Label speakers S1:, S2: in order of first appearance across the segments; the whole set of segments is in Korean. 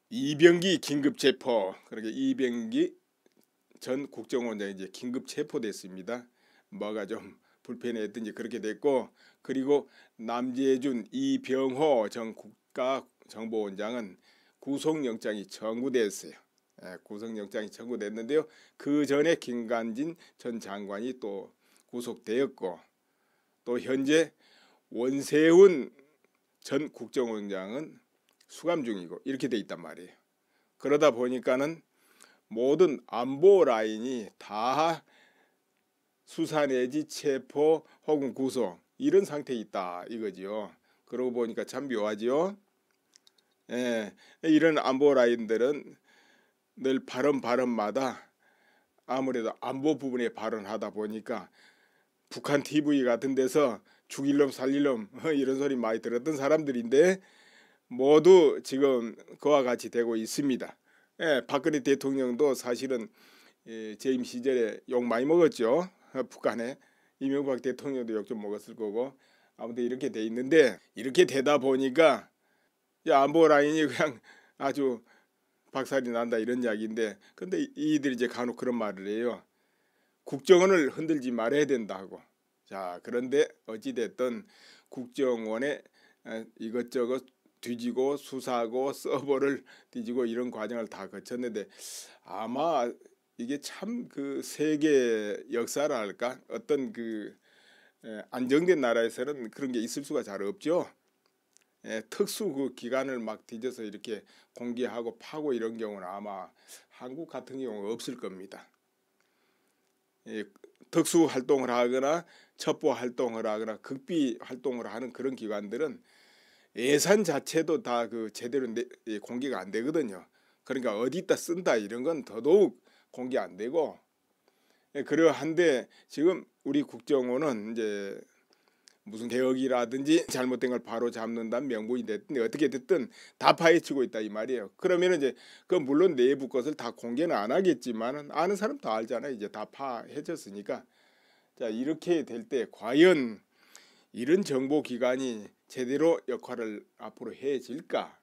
S1: 이병기 긴급 체포. 그렇게 이병기 전 국정원장이 이제 긴급 체포됐습니다. 뭐가 좀 불편했든지 그렇게 됐고, 그리고 남재준 이병호 전 국가정보원장은 구속영장이 청구됐어요. 구속영장이 청구됐는데요. 그 전에 김관진 전 장관이 또 구속되었고, 또 현재 원세훈 전 국정원장은 수감 중이고 이렇게 돼 있단 말이에요. 그러다 보니까는 모든 안보 라인이 다 수사 내지 체포 혹은 구속 이런 상태에 있다 이거지요. 그러고 보니까 참 묘하지요. 이런 안보 라인들은 늘 발언마다 아무래도 안보 부분에 발언하다 보니까 북한 TV 같은 데서 죽일 놈 살릴 놈 이런 소리 많이 들었던 사람들인데 모두 지금 그와 같이 되고 있습니다. 박근혜 대통령도 사실은 재임 시절에 욕 많이 먹었죠. 북한에. 이명박 대통령도 욕 좀 먹었을 거고. 아무튼 이렇게 돼 있는데, 이렇게 되다 보니까 안보 라인이 그냥 아주 박살이 난다 이런 이야기인데, 근데 이들이 이제 간혹 그런 말을 해요. 국정원을 흔들지 말아야 된다고. 자, 그런데 어찌됐든 국정원에 이것저것 뒤지고 수사하고 서버를 뒤지고 이런 과정을 다 거쳤는데, 아마 이게 참 그 세계 역사라 할까, 어떤 그 안정된 나라에서는 그런 게 있을 수가 잘 없죠. 특수 그 기관을 막 뒤져서 이렇게 공개하고 파고 이런 경우는 아마 한국 같은 경우는 없을 겁니다. 특수 활동을 하거나 첩보 활동을 하거나 극비 활동을 하는 그런 기관들은 예산 자체도 다 그 제대로 공개가 안 되거든요. 그러니까 어디다 쓴다 이런 건 더더욱 공개 안 되고, 그러한데 지금 우리 국정원은 이제 무슨 개혁이라든지 잘못된 걸 바로 잡는다는 명분이 됐든 어떻게 됐든 다 파헤치고 있다 이 말이에요. 그러면 이제 그 물론 내부 것을 다 공개는 안 하겠지만 아는 사람 다 알잖아요. 이제 다 파헤쳤으니까. 자, 이렇게 될 때 과연 이런 정보기관이 제대로 역할을 앞으로 해질까?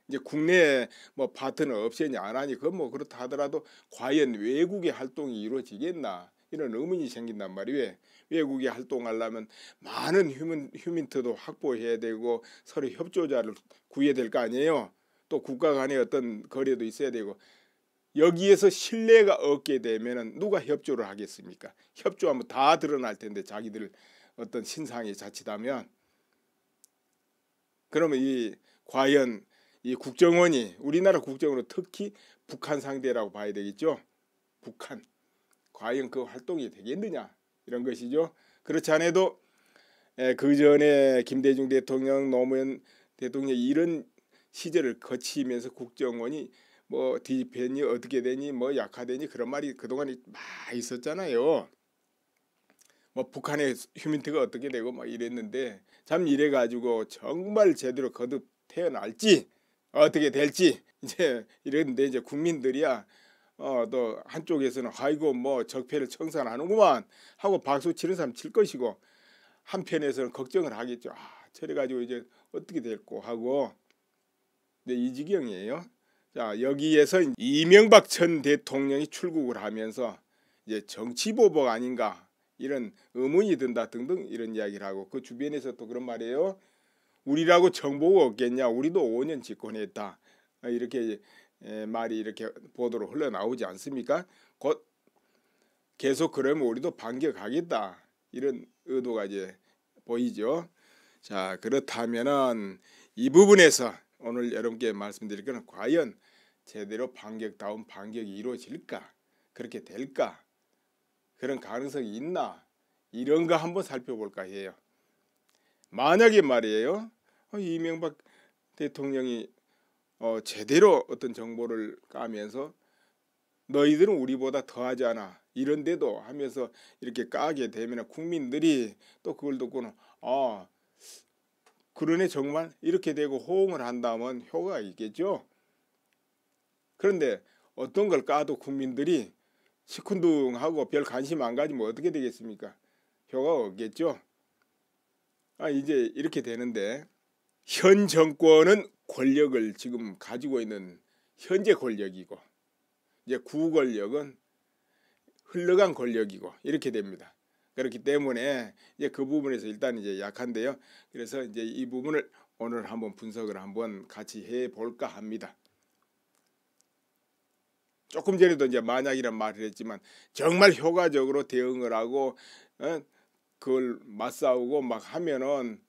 S1: 이제 국내에 뭐 파트너 없애니 안 하니 그건 뭐 그렇다 하더라도 과연 외국의 활동이 이루어지겠나 이런 의문이 생긴단 말이에요. 외국에 활동하려면 많은 휴민트도 확보해야 되고 서로 협조자를 구해야 될 거 아니에요. 또 국가 간의 어떤 거래도 있어야 되고, 여기에서 신뢰가 얻게 되면은 누가 협조를 하겠습니까? 협조하면 다 드러날 텐데 자기들 어떤 신상이 자칫하면. 그러면 이 과연 이 국정원이 우리나라 국정원은 특히 북한 상대라고 봐야 되겠죠. 북한 과연 그 활동이 되겠느냐 이런 것이죠. 그렇지 않아도 그 전에 김대중 대통령, 노무현 대통령 이런 시절을 거치면서 국정원이 뭐 뒤집혔니 어떻게 되니 뭐 약화되니 그런 말이 그동안에 많이 있었잖아요. 뭐 북한의 휴민트가 어떻게 되고 막 이랬는데, 참 이래 가지고 정말 제대로 거듭 태어날지 어떻게 될지 이제 이랬는데, 이제 국민들이야 또 한쪽에서는 아이고 뭐 적폐를 청산하는구만 하고 박수 치는 사람 칠 것이고, 한편에서는 걱정을 하겠죠. 저래 가지고 이제 어떻게 될고 하고. 네, 이 지경이에요. 자, 여기에서 이명박 전 대통령이 출국을 하면서 이제 정치보복 아닌가 이런 의문이 든다 등등 이런 이야기를 하고, 그 주변에서 또 그런 말이에요. 우리라고 정보가 없겠냐, 우리도 5년 집권했다 이렇게 말이 이렇게 보도로 흘러나오지 않습니까? 곧 계속 그러면 우리도 반격하겠다 이런 의도가 이제 보이죠. 자, 그렇다면은 이 부분에서 오늘 여러분께 말씀드릴 것은 과연 제대로 반격다운 반격이 이루어질까, 그렇게 될까, 그런 가능성이 있나 이런 거 한번 살펴볼까 해요. 만약에 말이에요, 이명박 대통령이 제대로 어떤 정보를 까면서 너희들은 우리보다 더하지 않아 이런데도 하면서 이렇게 까게 되면 국민들이 또 그걸 듣고는 그러네 정말 이렇게 되고 호응을 한다면 효과가 있겠죠. 그런데 어떤 걸 까도 국민들이 시큰둥하고 별 관심 안 가지면 어떻게 되겠습니까? 효과가 없겠죠. 이제 이렇게 되는데, 현 정권은 권력을 지금 가지고 있는 현재 권력이고 이제 구권력은 흘러간 권력이고 이렇게 됩니다. 그렇기 때문에 이제 그 부분에서 일단 이제 약한데요. 그래서 이제 이 부분을 오늘 한번 분석을 한번 같이 해 볼까 합니다. 조금 전에도 이제 만약이란 말을 했지만 정말 효과적으로 대응을 하고 그걸 맞싸우고 막 하면은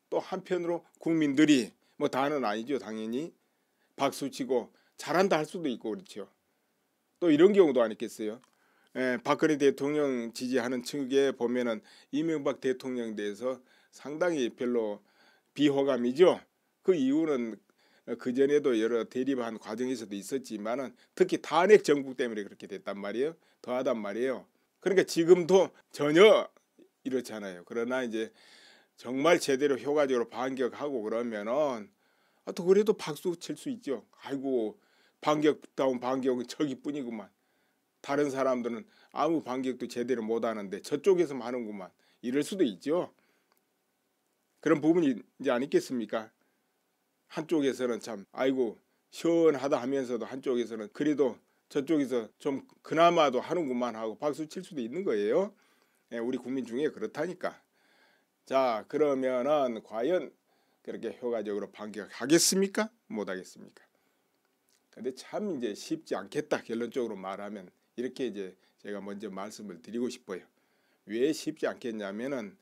S1: 또 한편으로 국민들이 뭐 다는 아니죠. 당연히 박수치고 잘한다 할 수도 있고 그렇죠. 또 이런 경우도 아니겠어요. 박근혜 대통령 지지하는 측에 보면은 이명박 대통령에 대해서 상당히 별로 비호감이죠. 그 이유는 그 전에도 여러 대립한 과정에서도 있었지만은 특히 탄핵 정부 때문에 그렇게 됐단 말이에요. 더하단 말이에요. 그러니까 지금도 전혀 이렇잖아요. 그러나 이제 정말 제대로 효과적으로 반격하고 그러면은 또 그래도 박수 칠 수 있죠. 아이고 반격다운 반격은 저기뿐이구만. 다른 사람들은 아무 반격도 제대로 못하는데 저쪽에서만 하는구만. 이럴 수도 있죠. 그런 부분이 이제 아니겠습니까? 한쪽에서는 참 아이고 시원하다 하면서도 한쪽에서는 그래도 저쪽에서 좀 그나마도 하는구만 하고 박수 칠 수도 있는 거예요. 우리 국민 중에 그렇다니까. 자 그러면은 과연 그렇게 효과적으로 반격하겠습니까? 못하겠습니까? 근데 참 이제 쉽지 않겠다 결론적으로 말하면 이렇게 이제 제가 먼저 말씀을 드리고 싶어요. 왜 쉽지 않겠냐면은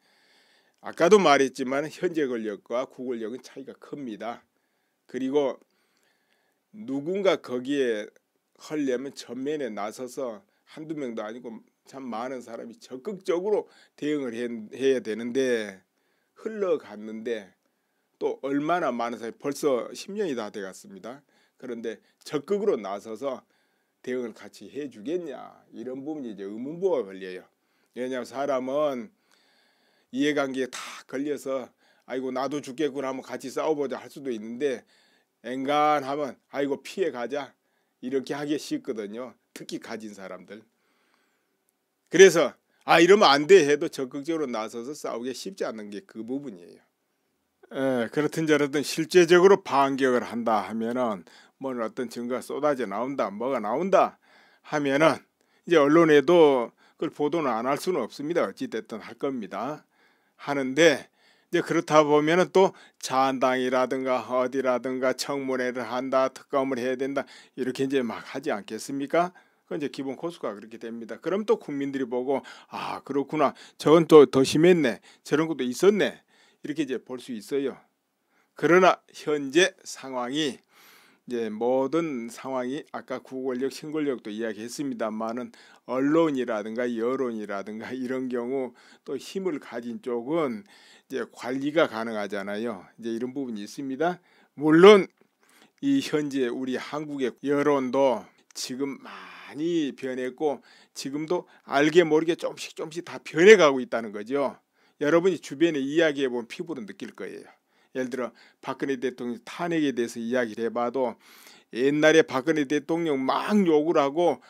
S1: 아까도 말했지만 현재 권력과 구권력은 차이가 큽니다. 그리고 누군가 거기에 하려면 전면에 나서서 한두 명도 아니고 참 많은 사람이 적극적으로 대응을 해야 되는데 흘러갔는데 또 얼마나 많은 사람이 벌써 10년이 다 돼갔습니다. 그런데 적극으로 나서서 대응을 같이 해주겠냐 이런 부분이 이제 의문부호가 걸려요. 왜냐하면 사람은 이해관계에 다 걸려서 아이고 나도 죽겠구나 하면 같이 싸워보자 할 수도 있는데 엔간하면 아이고 피해가자 이렇게 하기 쉽거든요. 특히 가진 사람들. 그래서 이러면 안 돼 해도 적극적으로 나서서 싸우기 쉽지 않은 게 그 부분이에요. 그렇든 저렇든 실제적으로 반격을 한다 하면은 뭐 어떤 증거가 쏟아져 나온다 뭐가 나온다 하면은 이제 언론에도 그걸 보도는 안 할 수는 없습니다. 어찌됐든 할 겁니다. 하는데 이제 그렇다 보면은 또 자한당이라든가 어디라든가 청문회를 한다 특검을 해야 된다 이렇게 이제 막 하지 않겠습니까? 그 이제 기본 코스가 그렇게 됩니다. 그럼 또 국민들이 보고 그렇구나 저건 또 더 심했네 저런 것도 있었네 이렇게 이제 볼 수 있어요. 그러나 현재 상황이 이제 모든 상황이 아까 구권력, 신권력도 이야기했습니다만은 언론이라든가 여론이라든가 이런 경우 또 힘을 가진 쪽은 이제 관리가 가능하잖아요. 이제 이런 부분이 있습니다. 물론 이 현재 우리 한국의 여론도 지금 많이 변했고 지금도 알게 모르게 조금씩 다 변해가고 있다는 거죠. 여러분이 주변에 이야기해 보면 피부로 느낄 거예요. 예를 들어 박근혜 대통령 탄핵에 대해서 이야기를 해봐도 옛날에 박근혜 대통령 막 욕을 하고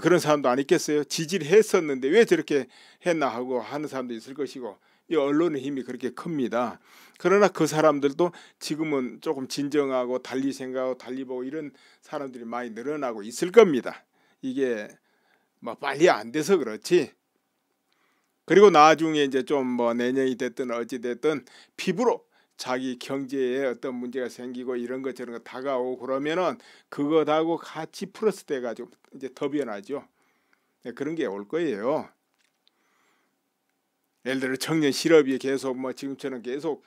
S1: 그런 사람도 안 있겠어요. 지지를 했었는데 왜 저렇게 했나 하고 하는 사람도 있을 것이고 이 언론의 힘이 그렇게 큽니다. 그러나 그 사람들도 지금은 조금 진정하고 달리 생각하고 달리 보고 이런 사람들이 많이 늘어나고 있을 겁니다. 이게 뭐 빨리 안 돼서 그렇지. 그리고 나중에 이제 좀 뭐 내년이 됐든 어찌 됐든 피부로 자기 경제에 어떤 문제가 생기고 이런 것 저런 거 다가오고 그러면은 그것하고 같이 플러스 돼 가지고 이제 더 변하죠. 그런 게 올 거예요. 예를 들어 청년 실업이 계속 뭐 지금처럼 계속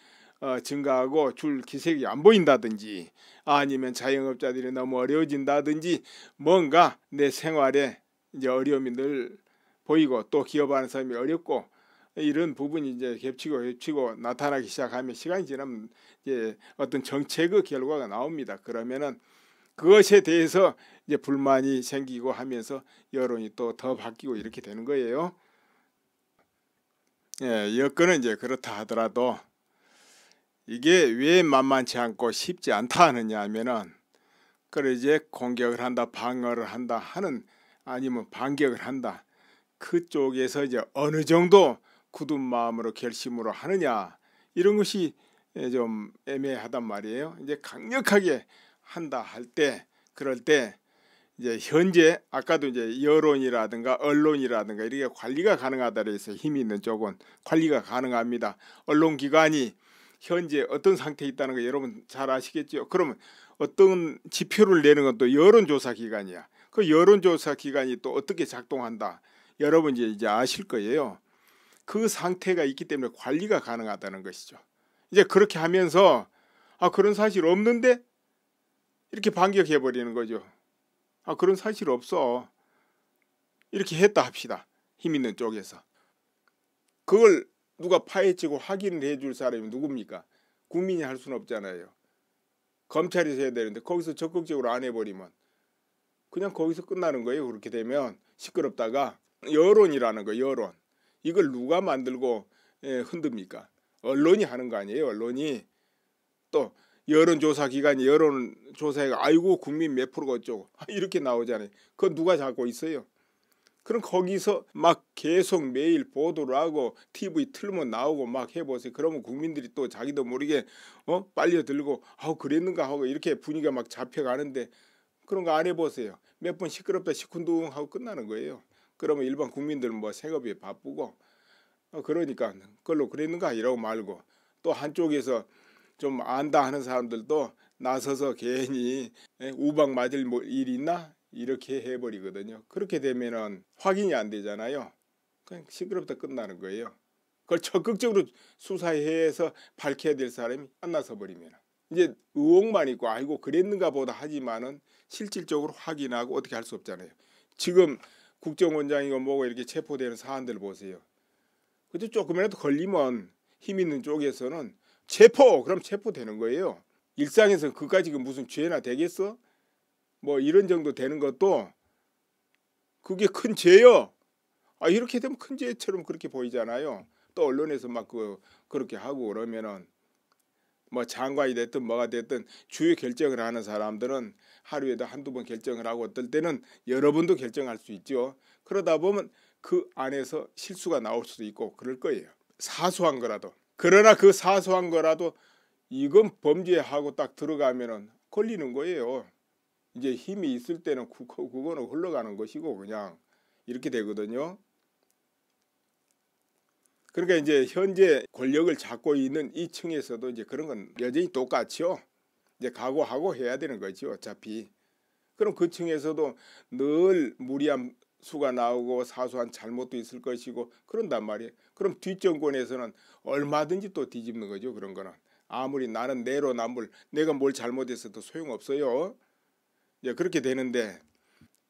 S1: 증가하고 줄 기색이 안 보인다든지 아니면 자영업자들이 너무 어려워진다든지 뭔가 내 생활에 이제 어려움이 늘 보이고 또 기업하는 사람이 어렵고 이런 부분이 이제 겹치고 나타나기 시작하면 시간이 지나면 이제 어떤 정책의 결과가 나옵니다. 그러면은 그것에 대해서 이제 불만이 생기고 하면서 여론이 또 더 바뀌고 이렇게 되는 거예요. 여건은 이제 그렇다 하더라도 이게 왜 만만치 않고 쉽지 않다 하느냐 하면은 그래 이제 공격을 한다 방어를 한다 하는 아니면 반격을 한다 그쪽에서 이제 어느 정도 굳은 마음으로 결심으로 하느냐 이런 것이 좀 애매하단 말이에요. 이제 강력하게 한다 할 때 그럴 때 이제 현재 아까도 이제 여론이라든가 언론이라든가 이렇게 관리가 가능하다 그래서 힘이 있는 쪽은 관리가 가능합니다. 언론기관이 현재 어떤 상태에 있다는 거 여러분 잘 아시겠죠? 그러면 어떤 지표를 내는 건 또 여론조사 기관이야. 그 여론조사 기관이 또 어떻게 작동한다. 여러분 이제 아실 거예요. 그 상태가 있기 때문에 관리가 가능하다는 것이죠. 이제 그렇게 하면서 그런 사실 없는데 이렇게 반격해 버리는 거죠. 그런 사실 없어. 이렇게 했다 합시다. 힘 있는 쪽에서. 그걸 누가 파헤치고 확인을 해줄 사람이 누굽니까? 국민이 할 수는 없잖아요. 검찰이 해야 되는데 거기서 적극적으로 안 해버리면 그냥 거기서 끝나는 거예요. 그렇게 되면 시끄럽다가 여론이라는 거, 여론. 이걸 누가 만들고 흔듭니까? 언론이 하는 거 아니에요. 언론이. 또 여론조사 기관이 여론조사해가 아이고 국민 몇 프로가 어쩌고 이렇게 나오잖아요. 그거 누가 잡고 있어요? 그럼 거기서 막 계속 매일 보도를 하고 TV 틀면 나오고 막 해보세요. 그러면 국민들이 또 자기도 모르게 빨려들고 그랬는가 하고 이렇게 분위기가 막 잡혀가는데 그런 거 안 해보세요. 몇 번 시끄럽다 시큰둥하고 끝나는 거예요. 그러면 일반 국민들은 뭐 생업이 바쁘고 그러니까 그걸로 그랬는가 이러고 말고 또 한쪽에서 좀 안다 하는 사람들도 나서서 괜히 우박 맞을 일이 있나 이렇게 해버리거든요. 그렇게 되면은 확인이 안 되잖아요. 그냥 시끄럽다 끝나는 거예요. 그걸 적극적으로 수사해서 밝혀야 될 사람이 안 나서 버리면 이제 의혹만 있고 아이고 그랬는가 보다 하지만은 실질적으로 확인하고 어떻게 할 수 없잖아요. 지금 국정원장이고 뭐고 이렇게 체포되는 사안들 보세요. 그래도 조금이라도 걸리면 힘 있는 쪽에서는 그럼 체포되는 거예요. 일상에서 그까지 무슨 죄나 되겠어? 뭐 이런 정도 되는 것도 그게 큰 죄요. 이렇게 되면 큰 죄처럼 그렇게 보이잖아요. 또 언론에서 막 그렇게 하고 그러면은 뭐 장관이 됐든 뭐가 됐든 주요 결정을 하는 사람들은 하루에도 한두 번 결정을 하고 어떨 때는 여러 번도 결정할 수 있죠. 그러다 보면 그 안에서 실수가 나올 수도 있고 그럴 거예요. 사소한 거라도. 그러나 그 사소한 거라도 이건 범죄하고 딱 들어가면은 걸리는 거예요. 이제 힘이 있을 때는 그거는 흘러가는 것이고 그냥 이렇게 되거든요. 그러니까 이제 현재 권력을 잡고 있는 이 층에서도 이제 그런 건 여전히 똑같죠. 이제 각오하고 해야 되는 거죠. 어차피. 그럼 그 층에서도 늘 무리한 수가 나오고 사소한 잘못도 있을 것이고 그런단 말이에요. 그럼 뒷정권에서는 얼마든지 또 뒤집는 거죠. 그런 거는. 아무리 나는 내로남불 내가 뭘 잘못했어도 소용없어요. 이제 그렇게 되는데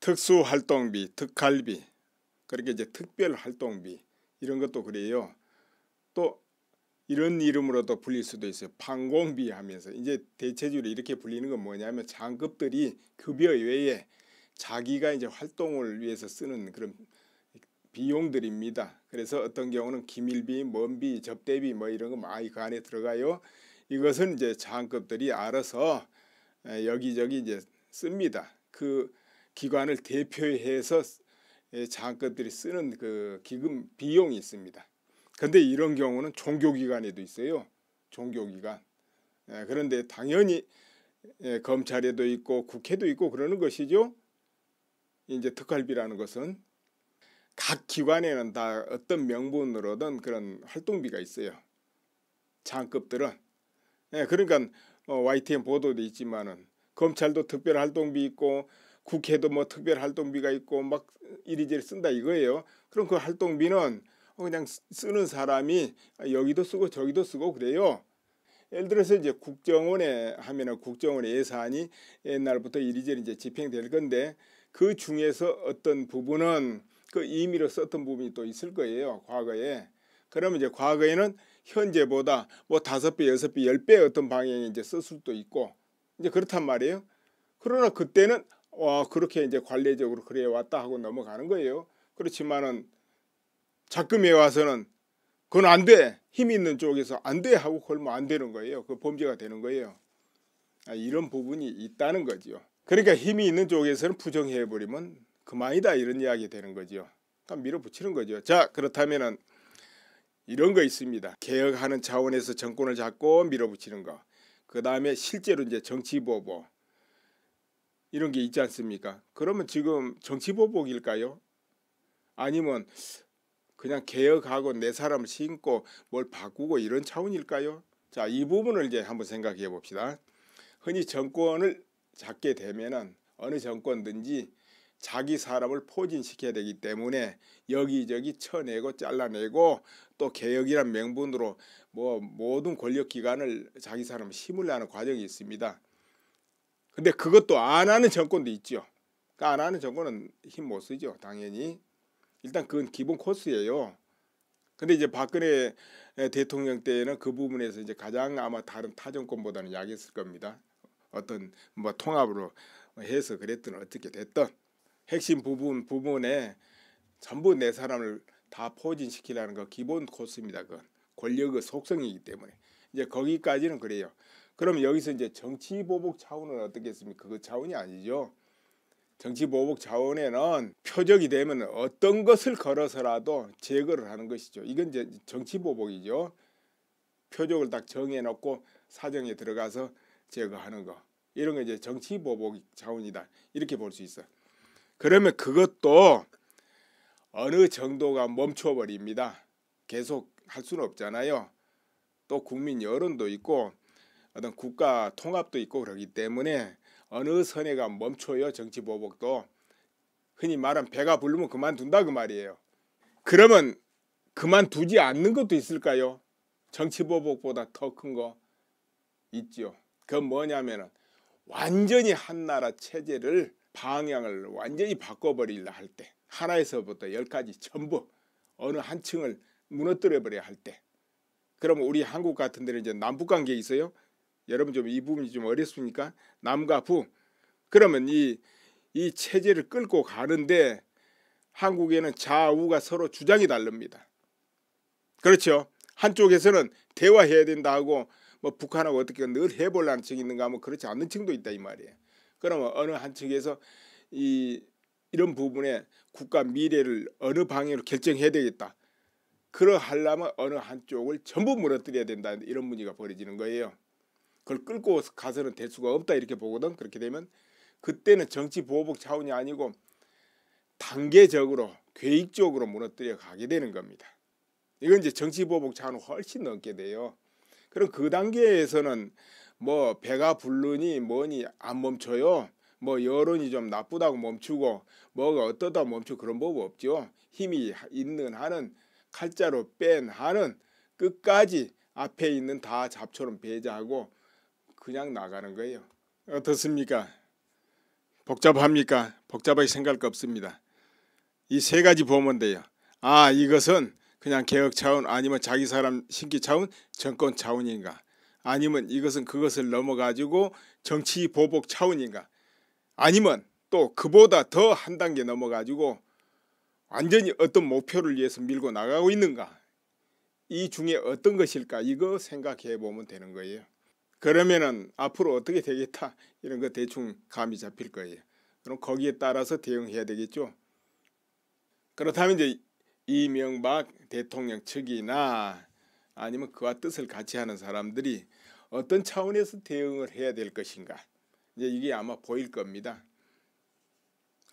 S1: 특수활동비, 특할비, 그렇게 이제 특별활동비 이런 것도 그래요. 또 이런 이름으로도 불릴 수도 있어요. 판공비 하면서 이제 대체적으로 이렇게 불리는 건 뭐냐면 장급들이 급여 외에 자기가 이제 활동을 위해서 쓰는 그런 비용들입니다. 그래서 어떤 경우는 기밀비, 먼비, 접대비 뭐 이런 거 많이 그 안에 들어가요. 이것은 이제 장급들이 알아서 여기저기 이제 씁니다. 그 기관을 대표해서 장급들이 쓰는 그 기금 비용이 있습니다. 근데 이런 경우는 종교기관에도 있어요. 종교기관. 그런데 당연히 검찰에도 있고 국회도 있고 그러는 것이죠. 이제 특활비라는 것은 각 기관에는 다 어떤 명분으로든 그런 활동비가 있어요. 장급들은. 그러니까 YTN 보도도 있지만은 검찰도 특별활동비 있고 국회도 뭐 특별활동비가 있고 막 이리저리 쓴다 이거예요. 그럼 그 활동비는 그냥 쓰는 사람이 여기도 쓰고 저기도 쓰고 그래요. 예를 들어서 이제 국정원에 하면은 국정원의 예산이 옛날부터 이리저리 이제 집행될 건데 그 중에서 어떤 부분은 그 임의로 썼던 부분이 또 있을 거예요. 과거에. 그러면 이제 과거에는 현재보다 뭐 5배, 6배, 10배 어떤 방향에 이제 쓸 수도 있고 이제 그렇단 말이에요. 그러나 그때는 그렇게 이제 관례적으로 그래 왔다 하고 넘어가는 거예요. 그렇지만은 작금에 와서는 그건 안 돼. 힘이 있는 쪽에서 안 돼 하고 걸면 안 되는 거예요. 그 범죄가 되는 거예요. 이런 부분이 있다는 거죠. 그러니까 힘이 있는 쪽에서는 부정해버리면 그만이다 이런 이야기 되는 거죠. 그러니까 밀어붙이는 거죠. 자, 그렇다면은 이런 거 있습니다. 개혁하는 차원에서 정권을 잡고 밀어붙이는 거. 그 다음에 실제로 이제 정치보복. 이런 게 있지 않습니까? 그러면 지금 정치보복일까요? 아니면 그냥 개혁하고 내 사람을 심고 뭘 바꾸고 이런 차원일까요? 자, 이 부분을 이제 한번 생각해 봅시다. 흔히 정권을 잡게 되면은 어느 정권든지 자기 사람을 포진시켜야 되기 때문에 여기저기 쳐내고 잘라내고 또 개혁이란 명분으로 뭐 모든 권력기관을 자기 사람을 심으려는 과정이 있습니다. 근데 그것도 안 하는 정권도 있죠. 그러니까 안 하는 정권은 힘 못 쓰죠. 당연히. 일단 그건 기본 코스예요. 근데 이제 박근혜 대통령 때는 그 부분에서 이제 가장 아마 다른 타 정권보다는 약했을 겁니다. 어떤 뭐 통합으로 해서 그랬든 어떻게 됐든 핵심 부분에 전부 내 사람을 다 포진시키려는 거 기본 코스입니다. 그 권력의 속성이기 때문에 이제 거기까지는 그래요. 그럼 여기서 이제 정치 보복 차원은 어떻겠습니까? 그 차원이 아니죠. 정치 보복 차원에는 표적이 되면 어떤 것을 걸어서라도 제거를 하는 것이죠. 이건 이제 정치 보복이죠. 표적을 딱 정해놓고 사정에 들어가서 제거하는 거. 이런 거 이제 정치 보복 차원이다. 이렇게 볼 수 있어. 그러면 그것도 어느 정도가 멈춰버립니다. 계속 할 수는 없잖아요. 또 국민 여론도 있고 어떤 국가 통합도 있고 그러기 때문에 어느 선에가 멈춰요. 정치 보복도. 흔히 말하면 배가 부르면 그만둔다 그 말이에요. 그러면 그만두지 않는 것도 있을까요? 정치 보복보다 더 큰 거 있죠. 그건 뭐냐면은 완전히 한나라 체제를 방향을 완전히 바꿔버리려 할 때, 하나에서부터 열까지 전부 어느 한 층을 무너뜨려 버려야 할 때, 그러면 우리 한국 같은 데는 이제 남북 관계 있어요. 여러분 좀 이 부분이 좀 어렵습니까? 남과 북. 그러면 이 체제를 끌고 가는데 한국에는 좌우가 서로 주장이 다릅니다. 그렇죠. 한쪽에서는 대화해야 된다 하고 뭐 북한하고 어떻게 늘 해보려는 층이 있는가 하면 그렇지 않는 층도 있다 이 말이에요. 그러면 어느 한 측에서 이런 부분에 국가 미래를 어느 방향으로 결정해야 되겠다. 그러하려면 어느 한쪽을 전부 무너뜨려야 된다. 이런 문제가 벌어지는 거예요. 그걸 끌고 가서는 될 수가 없다 이렇게 보거든. 그렇게 되면 그때는 정치 보복 차원이 아니고 단계적으로 계획적으로 무너뜨려 가게 되는 겁니다. 이건 이제 정치 보복 차원을 훨씬 넘게 돼요. 그럼 그 단계에서는 뭐 배가 부르니 뭐니 안 멈춰요. 뭐 여론이 좀 나쁘다고 멈추고 뭐가 어떠다 멈추고 그런 법 없죠. 힘이 있는 한은 칼자로 뺀 한은 끝까지 앞에 있는 다 잡초럼 배제하고 그냥 나가는 거예요. 어떻습니까? 복잡합니까? 복잡하게 생각할 거 없습니다. 이 세 가지 보면 돼요. 아, 이것은 그냥 개혁 차원 아니면 자기 사람 신기 차원 정권 차원인가, 아니면 이것은 그것을 넘어가지고 정치 보복 차원인가, 아니면 또 그보다 더 한 단계 넘어가지고 완전히 어떤 목표를 위해서 밀고 나가고 있는가, 이 중에 어떤 것일까, 이거 생각해 보면 되는 거예요. 그러면은 앞으로 어떻게 되겠다 이런 거 대충 감이 잡힐 거예요. 그럼 거기에 따라서 대응해야 되겠죠. 그렇다면 이제 이명박 대통령 측이나 아니면 그와 뜻을 같이 하는 사람들이 어떤 차원에서 대응을 해야 될 것인가, 이제 이게 아마 보일 겁니다.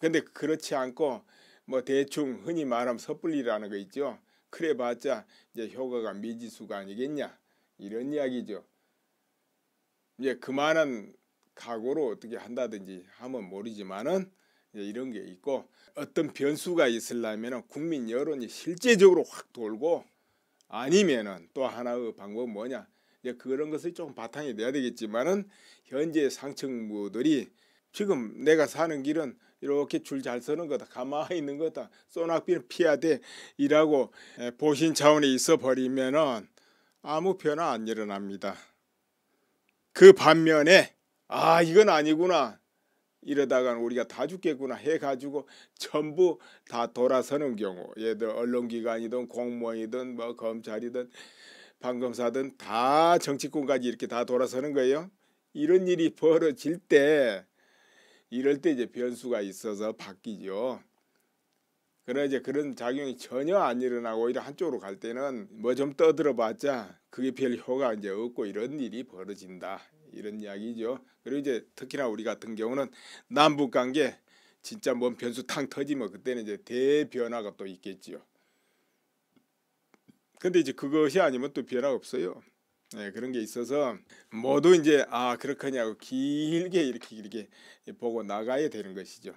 S1: 근데 그렇지 않고 뭐 대충 흔히 말하면 섣불리라는 거 있죠. 그래봤자 이제 효과가 미지수가 아니겠냐 이런 이야기죠. 이제 그만한 각오로 어떻게 한다든지 하면 모르지만은 이런 게 있고, 어떤 변수가 있으려면 국민 여론이 실제적으로 확 돌고, 아니면은 또 하나의 방법은 뭐냐, 이제 그런 것을 조금 바탕에 내야 되겠지만은 현재 상층부들이 지금 내가 사는 길은 이렇게 줄 잘 서는 거다, 가만히 있는 거다, 소낙비는 피해야 돼 이라고 보신 차원에 있어 버리면은 아무 변화 안 일어납니다. 그 반면에 아, 이건 아니구나, 이러다가는 우리가 다 죽겠구나 해가지고 전부 다 돌아서는 경우, 얘들 언론기관이든 공무원이든 뭐 검찰이든 판검사든 다 정치권까지 이렇게 다 돌아서는 거예요. 이런 일이 벌어질 때, 이럴 때 이제 변수가 있어서 바뀌죠. 그러나 이제 그런 작용이 전혀 안 일어나고 오히려 한쪽으로 갈 때는 뭐 좀 떠들어봤자 그게 별 효과가 이제 없고 이런 일이 벌어진다, 이런 이야기죠. 그리고 이제 특히나 우리 같은 경우는 남북 관계 진짜 뭔 변수 탕 터지면 그때는 이제 대변화가 또 있겠지요. 근데 이제 그것이 아니면 또 변화가 없어요. 네, 그런 게 있어서 모두 이제 아 그렇겠냐고 길게 이렇게 보고 나가야 되는 것이죠.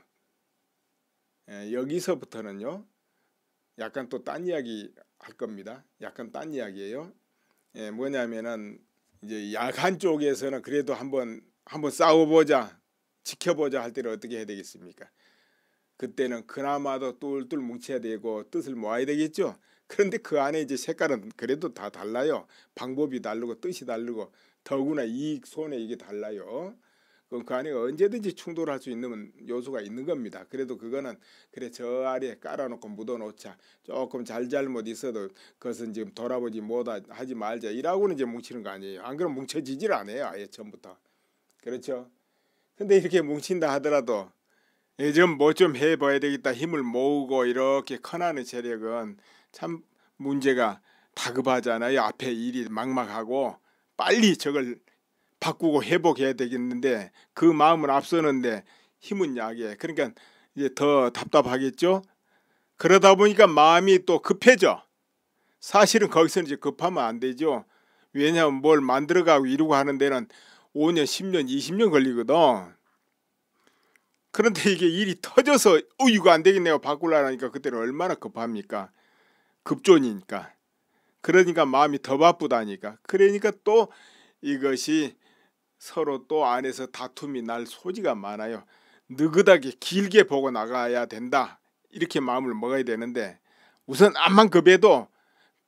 S1: 여기서부터는요 약간 또 딴 이야기 할 겁니다. 약간 딴 이야기예요. 뭐냐면은 이제 야간 쪽에서는 그래도 한번 싸워보자, 지켜보자 할 때는 어떻게 해야 되겠습니까? 그때는 그나마도 똘똘 뭉쳐야 되고 뜻을 모아야 되겠죠. 그런데 그 안에 이제 색깔은 그래도 다 달라요. 방법이 다르고 뜻이 다르고 더구나 이익 손해익이 달라요. 그럼 그 안에 언제든지 충돌할 수 있는 요소가 있는 겁니다. 그래도 그거는 그래 저 아래에 깔아놓고 묻어놓자. 조금 잘잘못 있어도 그것은 지금 돌아보지 못하 하지 말자. 이라고는 이제 뭉치는 거 아니에요. 안 그러면 뭉쳐지질 않아요. 아예 처음부터. 그렇죠. 근데 이렇게 뭉친다 하더라도 좀 뭐 좀 해봐야 되겠다 힘을 모으고 이렇게 커나는 세력은 참 문제가 다급하잖아요. 앞에 일이 막막하고 빨리 저걸 바꾸고 회복해야 되겠는데 그 마음은 앞서는데 힘은 약해. 그러니까 이제 더 답답하겠죠. 그러다 보니까 마음이 또 급해져. 사실은 거기서는 이제 급하면 안 되죠. 왜냐하면 뭘 만들어가고 이루고 하는 데는 5년, 10년, 20년 걸리거든. 그런데 이게 일이 터져서 이거 안 되겠네요 바꾸려니까 그때는 얼마나 급합니까? 급존이니까. 그러니까 마음이 더 바쁘다니까. 그러니까 또 이것이 서로 또 안에서 다툼이 날 소지가 많아요. 느긋하게 길게 보고 나가야 된다. 이렇게 마음을 먹어야 되는데 우선 암만 급해도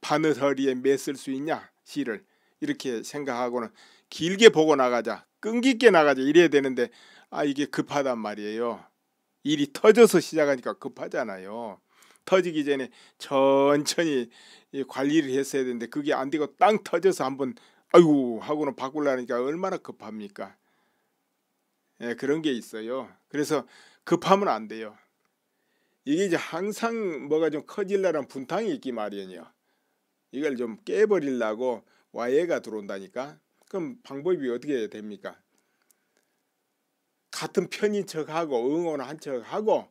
S1: 바늘허리에 매 쓸 수 있냐 실을 이렇게 생각하고는 길게 보고 나가자. 끈기 있게 나가자 이래야 되는데 이게 급하단 말이에요. 일이 터져서 시작하니까 급하잖아요. 터지기 전에 천천히 관리를 했어야 되는데 그게 안 되고 땅 터져서 한번 아이고 하고는 바꾸려니까 얼마나 급합니까? 그런 게 있어요. 그래서 급하면 안 돼요. 이게 이제 항상 뭐가 좀 커질라는 분탕이 있기 마련이요. 이걸 좀 깨버리려고 와해가 들어온다니까. 그럼 방법이 어떻게 됩니까? 같은 편인 척하고 응원한 척하고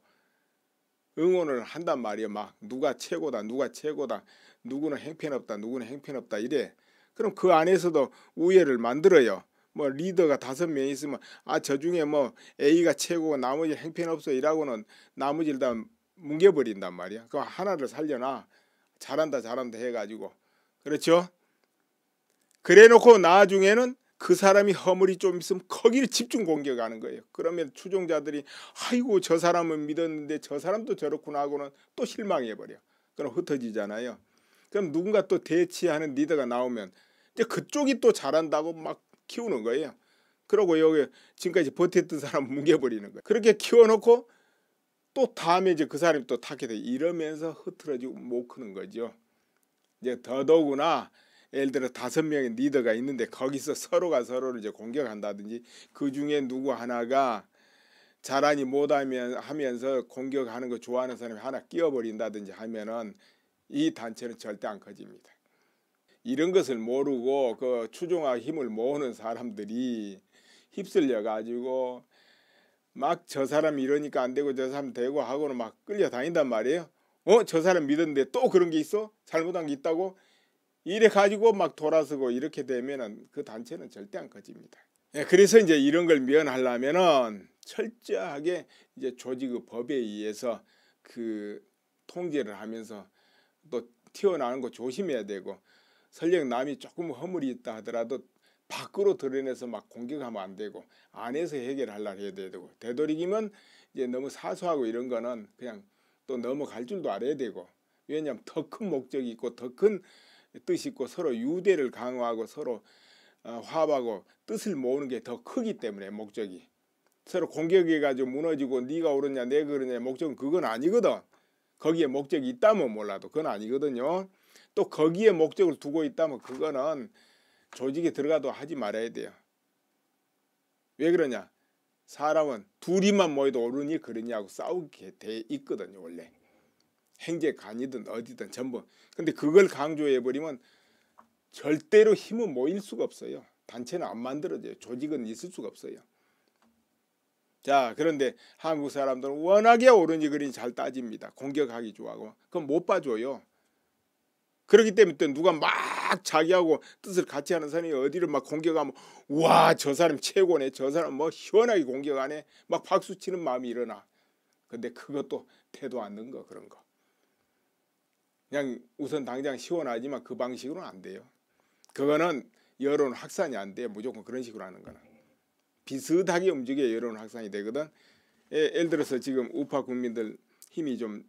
S1: 응원을 한단 말이에요. 막 누가 최고다 누가 최고다 누구는 행편없다 누구는 행편없다 이래. 그럼 그 안에서도 우애를 만들어요. 뭐 리더가 5명 있으면 저 중에 뭐 A가 최고고 나머지 행편없어 이라고는 나머지를 다 뭉개버린단 말이야. 그 하나를 살려놔. 잘한다 해가지고. 그렇죠? 그래놓고 나중에는 그 사람이 허물이 좀 있으면 거기를 집중 공격하는 거예요. 그러면 추종자들이 아이고 저 사람은 믿었는데 저 사람도 저렇구나 하고는 또 실망해버려. 그럼 흩어지잖아요. 그럼 누군가 또 대치하는 리더가 나오면 이제 그쪽이 또 잘한다고 막 키우는 거예요. 그러고 여기 지금까지 버텼던 사람 뭉개버리는 거예요. 그렇게 키워놓고 또 다음에 이제 그 사람이 또 타게 돼. 이러면서 흐트러지고 못 크는 거죠. 이제 더더구나 예를 들어 5명의 리더가 있는데 거기서 서로가 서로를 이제 공격한다든지 그 중에 누구 하나가 잘하니 못하면 하면서 공격하는 거 좋아하는 사람이 하나 끼어버린다든지 하면은 이 단체는 절대 안 커집니다. 이런 것을 모르고 그 추종하고 힘을 모으는 사람들이 휩쓸려 가지고 막 저 사람 이러니까 안 되고 저 사람 되고 하고는 막 끌려다닌단 말이에요. 저 사람 믿었는데 또 그런 게 있어? 잘못한 게 있다고? 이래 가지고 막 돌아서고 이렇게 되면은 그 단체는 절대 안 커집니다. 그래서 이제 이런 걸 면하려면은 철저하게 이제 조직의 법에 의해서 그 통제를 하면서 또 튀어나오는 거 조심해야 되고 설령 남이 조금 허물이 있다 하더라도 밖으로 드러내서 막 공격하면 안 되고 안에서 해결하려고 해야 되고 되도록이면 이제 너무 사소하고 이런 거는 그냥 또 넘어갈 줄도 알아야 되고 왜냐하면 더 큰 목적이 있고 더 큰 뜻이 있고 서로 유대를 강화하고 서로 화합하고 뜻을 모으는 게 더 크기 때문에 목적이 서로 공격해가지고 무너지고 네가 옳으냐 내가 그러냐 목적은 그건 아니거든. 거기에 목적이 있다면 몰라도 그건 아니거든요. 또 거기에 목적을 두고 있다면 그거는 조직에 들어가도 하지 말아야 돼요. 왜 그러냐? 사람은 둘이만 모여도 옳으니 그러냐고 싸우게 돼 있거든요 원래. 행제관이든 어디든 전부. 근데 그걸 강조해버리면 절대로 힘은 모일 수가 없어요. 단체는 안 만들어져요. 조직은 있을 수가 없어요. 자, 그런데 한국 사람들은 워낙에 오르니 그러니 잘 따집니다. 공격하기 좋아하고. 그럼 못 봐줘요. 그렇기 때문에 또 누가 막 자기하고 뜻을 같이 하는 사람이 어디를 막 공격하면 와, 저 사람 최고네. 저 사람 뭐 시원하게 공격하네. 막 박수치는 마음이 일어나. 근데 그것도 태도 안 넣은 거 그런 거. 그냥 우선 당장 시원하지만 그 방식으로는 안 돼요. 그거는 여론 확산이 안 돼요. 무조건 그런 식으로 하는 거는. 비슷하게 움직여야 여론 확산이 되거든. 예를 들어서 지금 우파 국민들 힘이 좀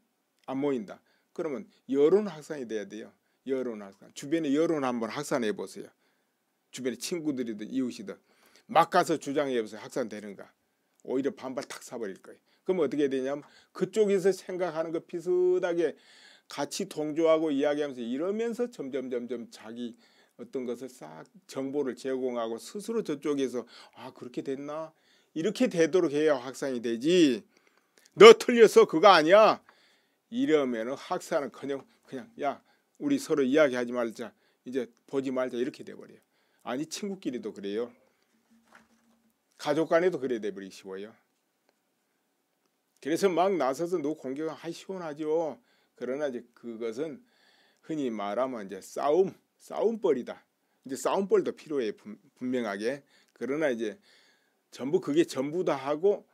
S1: 안 모인다. 그러면 여론 확산이 돼야 돼요. 여론 확산. 주변에 여론 한번 확산해 보세요. 주변에 친구들이든 이웃이든 막 가서 주장해 보세요. 확산되는가. 오히려 반발 탁 사버릴 거예요. 그럼 어떻게 해야 되냐면 그쪽에서 생각하는 거 비슷하게 같이 동조하고 이야기하면서 이러면서 점점 자기 어떤 것을 싹 정보를 제공하고 스스로 저쪽에서 아, 그렇게 됐나? 이렇게 되도록 해야 확산이 되지. 너 틀렸어. 그거 아니야. 이러면은 확산은커녕 그냥 야, 우리 서로 이야기하지 말자. 이제 보지 말자. 이렇게 돼버려요. 아니, 친구끼리도 그래요. 가족 간에도 그래 돼버리기 쉬워요. 그래서 막 나서서 누구 공격은 하기 시원하죠. 그러나 이제 그것은 흔히 말하면 이제 싸움벌이다. 이제 싸움벌도 필요해 분명하게. 그러나 이제 전부 그게 전부다 하고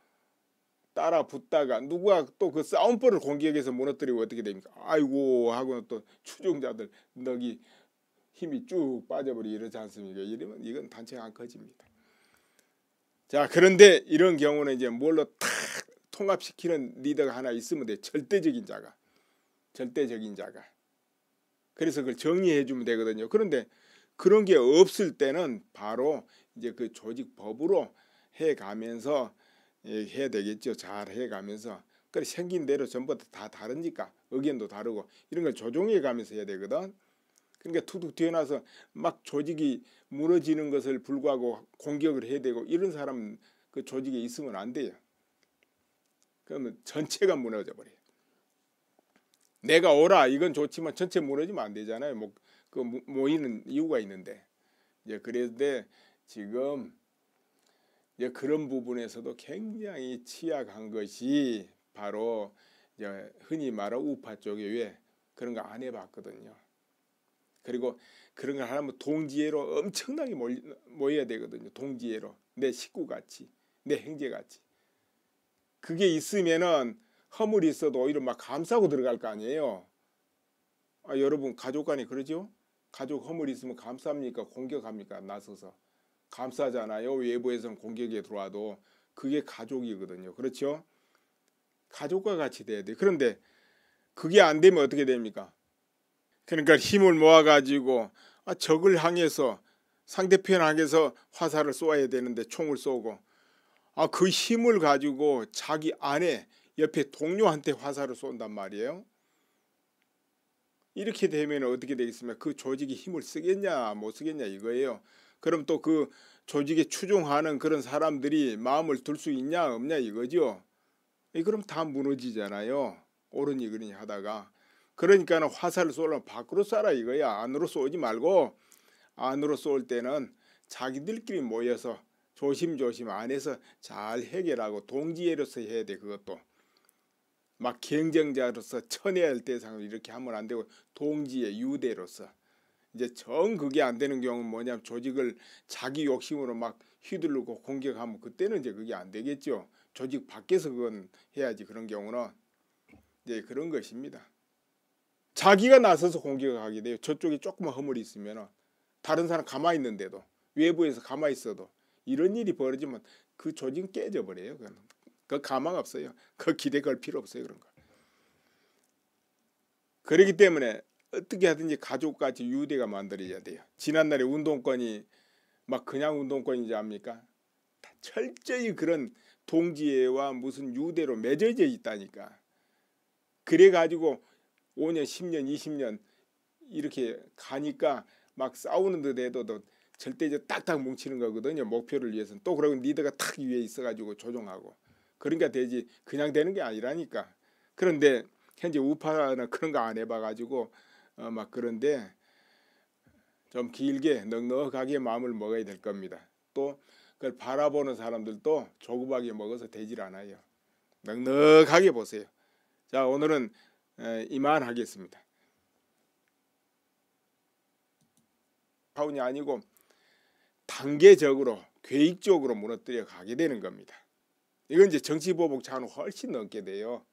S1: 따라 붙다가 누가 또 그 싸움벌을 공격해서 무너뜨리고 어떻게 됩니까? 아이고 하고 또 추종자들 너기 힘이 쭉 빠져버리고 이러지 않습니까? 이러면 이건 단체가 안 커집니다. 자, 그런데 이런 경우는 이제 뭘로 탁 통합시키는 리더가 하나 있으면 돼. 절대적인 자가. 그래서 그걸 정리해 주면 되거든요. 그런데 그런 게 없을 때는 바로 이제 그 조직법으로 해가면서 해야 되겠죠. 잘 해가면서. 그래 생긴 대로 전부 다 다르니까 의견도 다르고 이런 걸 조정해 가면서 해야 되거든. 그러니까 툭툭 튀어나와서 막 조직이 무너지는 것을 불구하고 공격을 해야 되고 이런 사람은 그 조직에 있으면 안 돼요. 그러면 전체가 무너져 버려요. 내가 오라 이건 좋지만 전체 무너지면 안 되잖아요. 뭐 그 모이는 이유가 있는데. 이제 그런데 지금 이제 그런 부분에서도 굉장히 취약한 것이 바로 이제 흔히 말하는 우파 쪽에 왜 그런 거 안 해봤거든요. 그리고 그런 걸 하려면 동지애로 엄청나게 모여야 되거든요. 동지애로 내 식구같이 내 형제같이. 그게 있으면은 허물이 있어도 오히려 막 감싸고 들어갈 거 아니에요. 아, 여러분 가족 간에 그러죠? 가족 허물이 있으면 감쌉니까? 공격합니까? 나서서 감싸잖아요. 외부에서는 공격에 들어와도 그게 가족이거든요. 그렇죠? 가족과 같이 돼야 돼. 그런데 그게 안 되면 어떻게 됩니까? 그러니까 힘을 모아가지고 적을 향해서 상대편 향해서 화살을 쏘아야 되는데 총을 쏘고 그 힘을 가지고 자기 아내 옆에 동료한테 화살을 쏜단 말이에요. 이렇게 되면 어떻게 되겠습니까? 그 조직이 힘을 쓰겠냐 못 쓰겠냐 이거예요. 그럼 또 그 조직에 추종하는 그런 사람들이 마음을 둘 수 있냐 없냐 이거죠. 그럼 다 무너지잖아요. 옳으니 그러니 하다가. 그러니까는 화살을 쏘려면 밖으로 쏴라 이거야. 안으로 쏘지 말고 안으로 쏠 때는 자기들끼리 모여서 조심조심 안에서 잘 해결하고 동지애로서 해야 돼. 그것도 막 경쟁자로서 쳐내야 할 대상을 이렇게 하면 안 되고 동지애 유대로서. 이제 정 그게 안 되는 경우는 뭐냐면 조직을 자기 욕심으로 막 휘두르고 공격하면 그때는 이제 그게 안 되겠죠. 조직 밖에서 그건 해야지. 그런 경우는 이제 그런 것입니다. 자기가 나서서 공격을 하게 돼요. 저쪽에 조금만 허물이 있으면 다른 사람 가만히 있는데도 외부에서 가만히 있어도 이런 일이 벌어지면 그 조직은 깨져버려요. 그 가망 없어요. 그 기대 걸 필요 없어요. 그런 거. 그렇기 때문에 어떻게 하든지 가족같이 유대가 만들어져야 돼요. 지난날에 운동권이 막 그냥 운동권인지 압니까? 다 철저히 그런 동지애와 무슨 유대로 맺어져 있다니까. 그래가지고 5년, 10년, 20년 이렇게 가니까 막 싸우는 듯 해도 절대 이제 딱딱 뭉치는 거거든요. 목표를 위해서는. 또 그러고 리더가 탁 위에 있어가지고 조종하고. 그러니까 되지 그냥 되는 게 아니라니까. 그런데 현재 우파는 그런 거 안 해봐가지고 막 그런데 좀 길게 넉넉하게 마음을 먹어야 될 겁니다. 또 그걸 바라보는 사람들도 조급하게 먹어서 되질 않아요. 넉넉하게 보세요. 자, 오늘은 이만하겠습니다. 차원이 아니고 단계적으로 계획적으로 무너뜨려 가게 되는 겁니다. 이건 이제 정치보복 차원을 훨씬 넘게 돼요.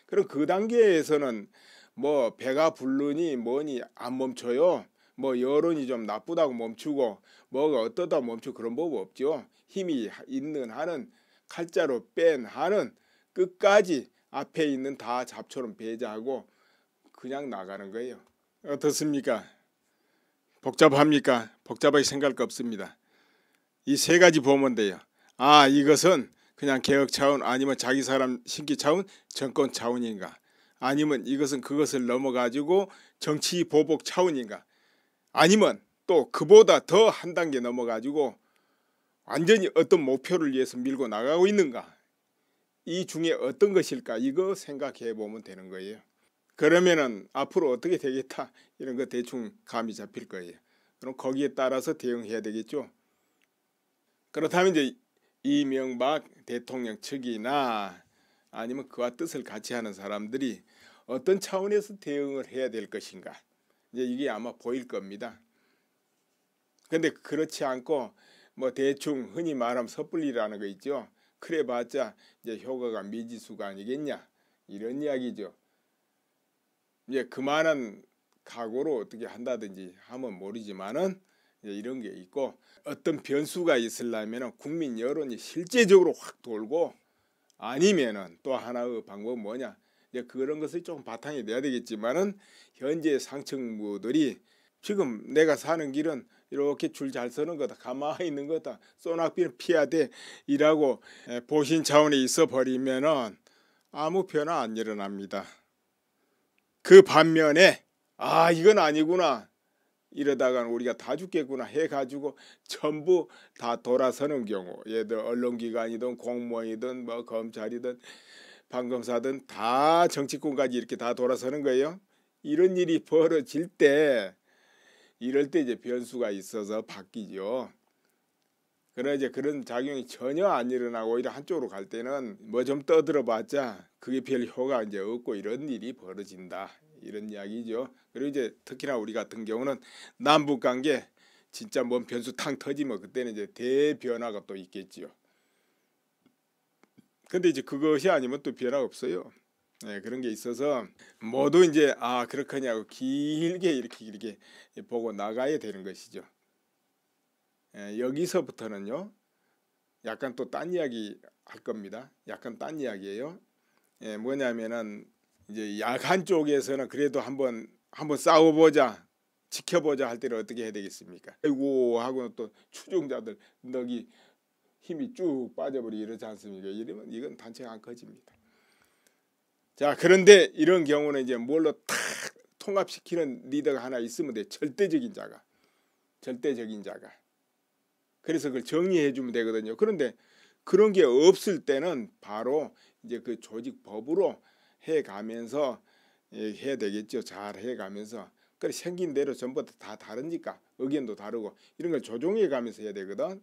S1: 그럼 그 단계에서는 뭐 배가 부르니 뭐니 안 멈춰요. 뭐 여론이 좀 나쁘다고 멈추고 뭐가 어떠다 멈추고 그런 법 없죠. 힘이 있는 한은 칼자로 뺀 한은 끝까지 앞에 있는 다 잡초럼 배제하고 그냥 나가는 거예요. 어떻습니까? 복잡합니까? 복잡하게 생각할 거 없습니다. 이 세 가지 보면 돼요. 아, 이것은 그냥 개혁 차원 아니면 자기 사람 신기 차원 정권 차원인가, 아니면 이것은 그것을 넘어가지고 정치 보복 차원인가, 아니면 또 그보다 더 한 단계 넘어가지고 완전히 어떤 목표를 위해서 밀고 나가고 있는가, 이 중에 어떤 것일까, 이거 생각해 보면 되는 거예요. 그러면은 앞으로 어떻게 되겠다 이런 거 대충 감이 잡힐 거예요. 그럼 거기에 따라서 대응해야 되겠죠. 그렇다면 이제 이명박 대통령 측이나 아니면 그와 뜻을 같이 하는 사람들이 어떤 차원에서 대응을 해야 될 것인가, 이제 이게 아마 보일 겁니다. 근데 그렇지 않고 뭐 대충 흔히 말하면 섣불리라는 거 있죠. 그래봤자 이제 효과가 미지수가 아니겠냐, 이런 이야기죠. 이제 그만한 각오로 어떻게 한다든지 하면 모르지만은 이제 이런 게 있고, 어떤 변수가 있으려면 국민 여론이 실제적으로 확 돌고, 아니면은 또 하나의 방법은 뭐냐, 이제 그런 것을 조금 바탕이 돼야 되겠지만은 현재 상층부들이 지금 내가 사는 길은 이렇게 줄 잘 서는 거다, 가만히 있는 거다, 소낙비는 피해야 돼 이라고 보신 차원에 있어 버리면은 아무 변화 안 일어납니다. 그 반면에 아, 이건 아니구나, 이러다가 우리가 다 죽겠구나 해가지고 전부 다 돌아서는 경우, 예를 들어 언론기관이든 공무원이든 뭐 검찰이든 판검사든 다 정치권까지 이렇게 다 돌아서는 거예요. 이런 일이 벌어질 때, 이럴 때 이제 변수가 있어서 바뀌죠. 그러나 이제 그런 작용이 전혀 안 일어나고 오히려 한쪽으로 갈 때는 뭐 좀 떠들어봤자 그게 별 효과가 이제 없고 이런 일이 벌어진다, 이런 이야기죠. 그리고 이제 특히나 우리 같은 경우는 남북 관계 진짜 뭔 변수 탕 터지면 그때는 이제 대변화가 또 있겠지요. 근데 이제 그것이 아니면 또 변화가 없어요. 네, 그런 게 있어서 모두 이제 아 그렇겠냐고 길게 이렇게 보고 나가야 되는 것이죠. 여기서부터는요 약간 또 딴 이야기 할 겁니다. 약간 딴 이야기예요. 뭐냐면은 이제 야간 쪽에서는 그래도 한번 싸워보자, 지켜보자 할 때는 어떻게 해야 되겠습니까? 아이고 하고 또 추종자들 넋이 힘이 쭉 빠져버리고 이러지 않습니까? 이러면 이건 단체가 안 커집니다. 자, 그런데 이런 경우는 이제 뭘로 탁 통합시키는 리더가 하나 있으면 돼. 절대적인 자가. 그래서 그걸 정리해 주면 되거든요. 그런데 그런 게 없을 때는 바로 이제 그 조직법으로 해가면서 해야 되겠죠. 잘 해가면서. 그래 생긴 대로 전부 다 다르니까 의견도 다르고 이런 걸 조정해 가면서 해야 되거든.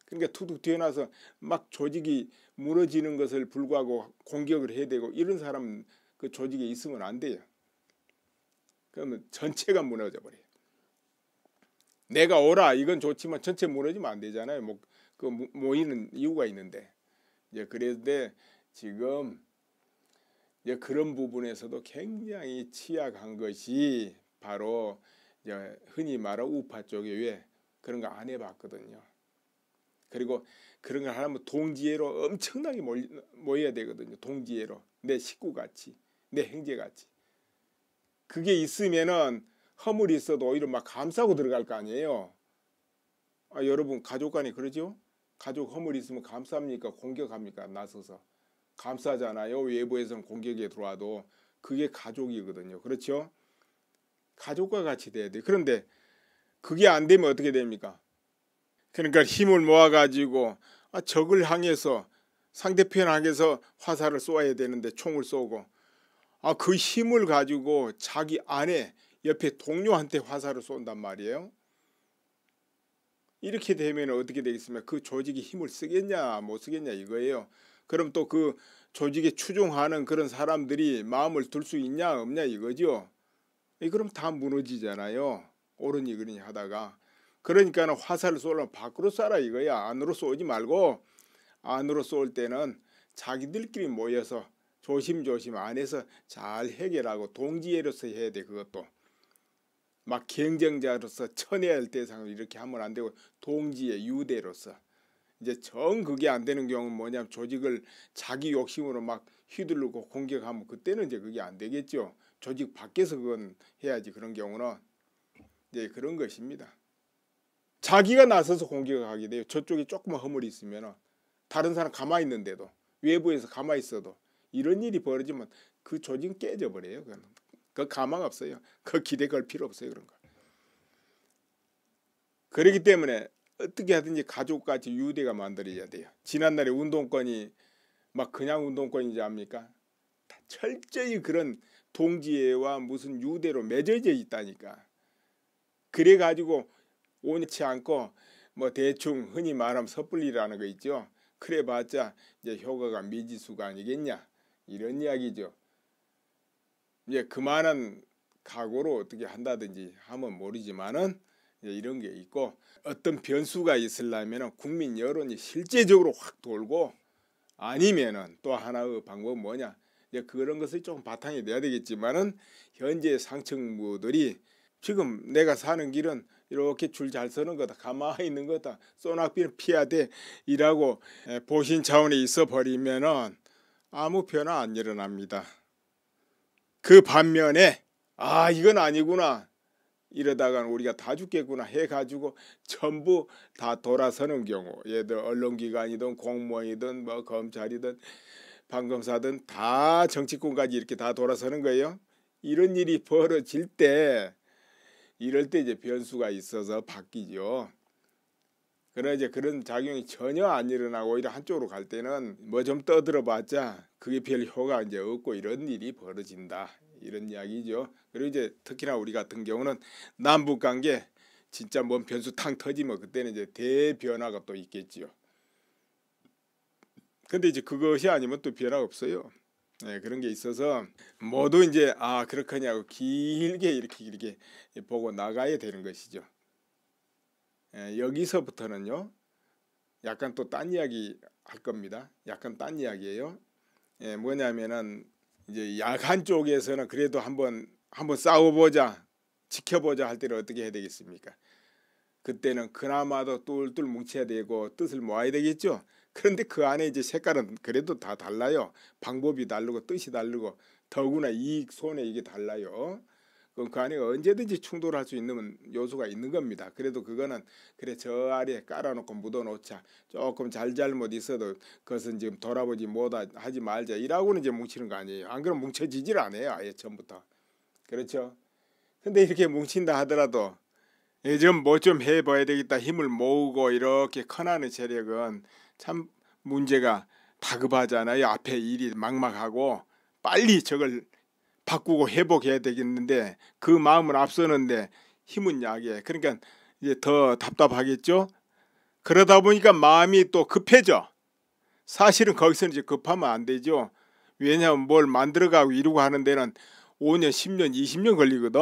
S1: 그러니까 툭툭 튀어나와서 막 조직이 무너지는 것을 불구하고 공격을 해야 되고 이런 사람 그 조직에 있으면 안 돼요. 그러면 전체가 무너져 버려요. 내가 오라 이건 좋지만 전체 무너지면 안 되잖아요. 뭐 그 모이는 이유가 있는데 이제 그런데 지금 이제 그런 부분에서도 굉장히 취약한 것이 바로 이제 흔히 말하는 우파 쪽에 왜 그런 거 안 해봤거든요. 그리고 그런 걸 하려면 동지애로 엄청나게 모여야 되거든요. 동지애로 내 식구같이, 내 형제같이. 그게 있으면은 허물이 있어도 오히려 막 감싸고 들어갈 거 아니에요. 아, 여러분 가족 간에 그러죠? 가족 허물이 있으면 감쌉니까? 공격합니까? 나서서 감싸잖아요. 외부에서는 공격에 들어와도 그게 가족이거든요. 그렇죠? 가족과 같이 돼야 돼. 그런데 그게 안 되면 어떻게 됩니까? 그러니까 힘을 모아가지고 적을 향해서 상대편 향해서 화살을 쏘아야 되는데 총을 쏘고 그 힘을 가지고 자기 아내 옆에 동료한테 화살을 쏜단 말이에요. 이렇게 되면 어떻게 되겠습니까? 그 조직이 힘을 쓰겠냐 못 쓰겠냐 이거예요. 그럼 또 그 조직에 추종하는 그런 사람들이 마음을 둘 수 있냐 없냐 이거죠. 그럼 다 무너지잖아요. 옳으니 그러니 하다가. 그러니까는 화살을 쏘려면 밖으로 쏴라 이거야. 안으로 쏘지 말고, 안으로 쏠 때는 자기들끼리 모여서 조심조심 안에서 잘 해결하고 동지애로서 해야 돼. 그것도 막 경쟁자로서 쳐내야 할 대상을 이렇게 하면 안 되고 동지애 유대로서. 이제 정 그게 안 되는 경우는 뭐냐면 조직을 자기 욕심으로 막 휘두르고 공격하면 그때는 이제 그게 안 되겠죠. 조직 밖에서 그건 해야지. 그런 경우는 이제 그런 것입니다. 자기가 나서서 공격을 하게 돼요. 저쪽에 조금만 허물이 있으면 다른 사람 가만히 있는데도, 외부에서 가만히 있어도 이런 일이 벌어지면 그 조직은 깨져버려요. 그 가망 없어요. 그 기대 걸 필요 없어요. 그런 거. 그렇기 때문에 어떻게 하든지 가족같이 유대가 만들어져야 돼요. 지난날에 운동권이 막 그냥 운동권인지 압니까? 다 철저히 그런 동지애와 무슨 유대로 맺어져 있다니까. 그래가지고 온치 않고 뭐 대충 흔히 말하면 섣불리라는 거 있죠. 그래봤자 이제 효과가 미지수가 아니겠냐 이런 이야기죠. 이제 그만한 각오로 어떻게 한다든지 하면 모르지만은 이런 게 있고, 어떤 변수가 있으려면 국민 여론이 실제적으로 확 돌고, 아니면은 또 하나의 방법은 뭐냐, 이제 그런 것을 조금 바탕이 돼야 되겠지만은 현재 상층부들이 지금 내가 사는 길은 이렇게 줄 잘 서는 거다, 가만히 있는 거다, 소낙비는 피해야 돼 이라고 보신 차원에 있어 버리면은 아무 변화 안 일어납니다. 그 반면에 이건 아니구나, 이러다가 우리가 다 죽겠구나 해가지고 전부 다 돌아서는 경우, 예를 들어 언론기관이든 공무원이든 뭐 검찰이든 판검사든 다 정치권까지 이렇게 다 돌아서는 거예요. 이런 일이 벌어질 때, 이럴 때 이제 변수가 있어서 바뀌죠. 그러나 이제 그런 작용이 전혀 안 일어나고 오히려 한쪽으로 갈 때는 뭐 좀 떠들어봤자 그게 별 효과가 이제 없고 이런 일이 벌어진다, 이런 이야기죠. 그리고 이제 특히나 우리 같은 경우는 남북 관계 진짜 뭔 변수 탕 터지면 그때는 이제 대변화가 또 있겠지요. 근데 이제 그것이 아니면 또 변화가 없어요. 그런 게 있어서 모두 이제 그렇겠냐고 길게 이렇게 보고 나가야 되는 것이죠. 여기서부터는요 약간 또 딴 이야기 할 겁니다. 약간 딴 이야기예요. 뭐냐면은 이제 야간 쪽에서는 그래도 한번 싸워보자, 지켜보자 할 때는 어떻게 해야 되겠습니까? 그때는 그나마도 똘똘 뭉쳐야 되고 뜻을 모아야 되겠죠. 그런데 그 안에 이제 색깔은 그래도 다 달라요. 방법이 다르고 뜻이 다르고 더구나 이익 손해 이게 달라요. 그럼 그 안에 언제든지 충돌할 수 있는 요소가 있는 겁니다. 그래도 그거는 그래 저 아래에 깔아놓고 묻어놓자, 조금 잘잘못 있어도 그것은 지금 돌아보지 못하 하지 말자 이라고는 이제 뭉치는 거 아니에요. 안 그러면 뭉쳐지질 않아요. 아예 처음부터. 그렇죠. 근데 이렇게 뭉친다 하더라도 좀 뭐 좀 해봐야 되겠다 힘을 모으고 이렇게 커나는 세력은 참 문제가 다급하잖아요. 앞에 일이 막막하고 빨리 저걸 바꾸고 회복해야 되겠는데 그 마음은 앞서는데 힘은 약해. 그러니까 이제 더 답답하겠죠. 그러다 보니까 마음이 또 급해져. 사실은 거기서는 이제 급하면 안 되죠. 왜냐하면 뭘 만들어가고 이루고 하는 데는 5년, 10년, 20년 걸리거든.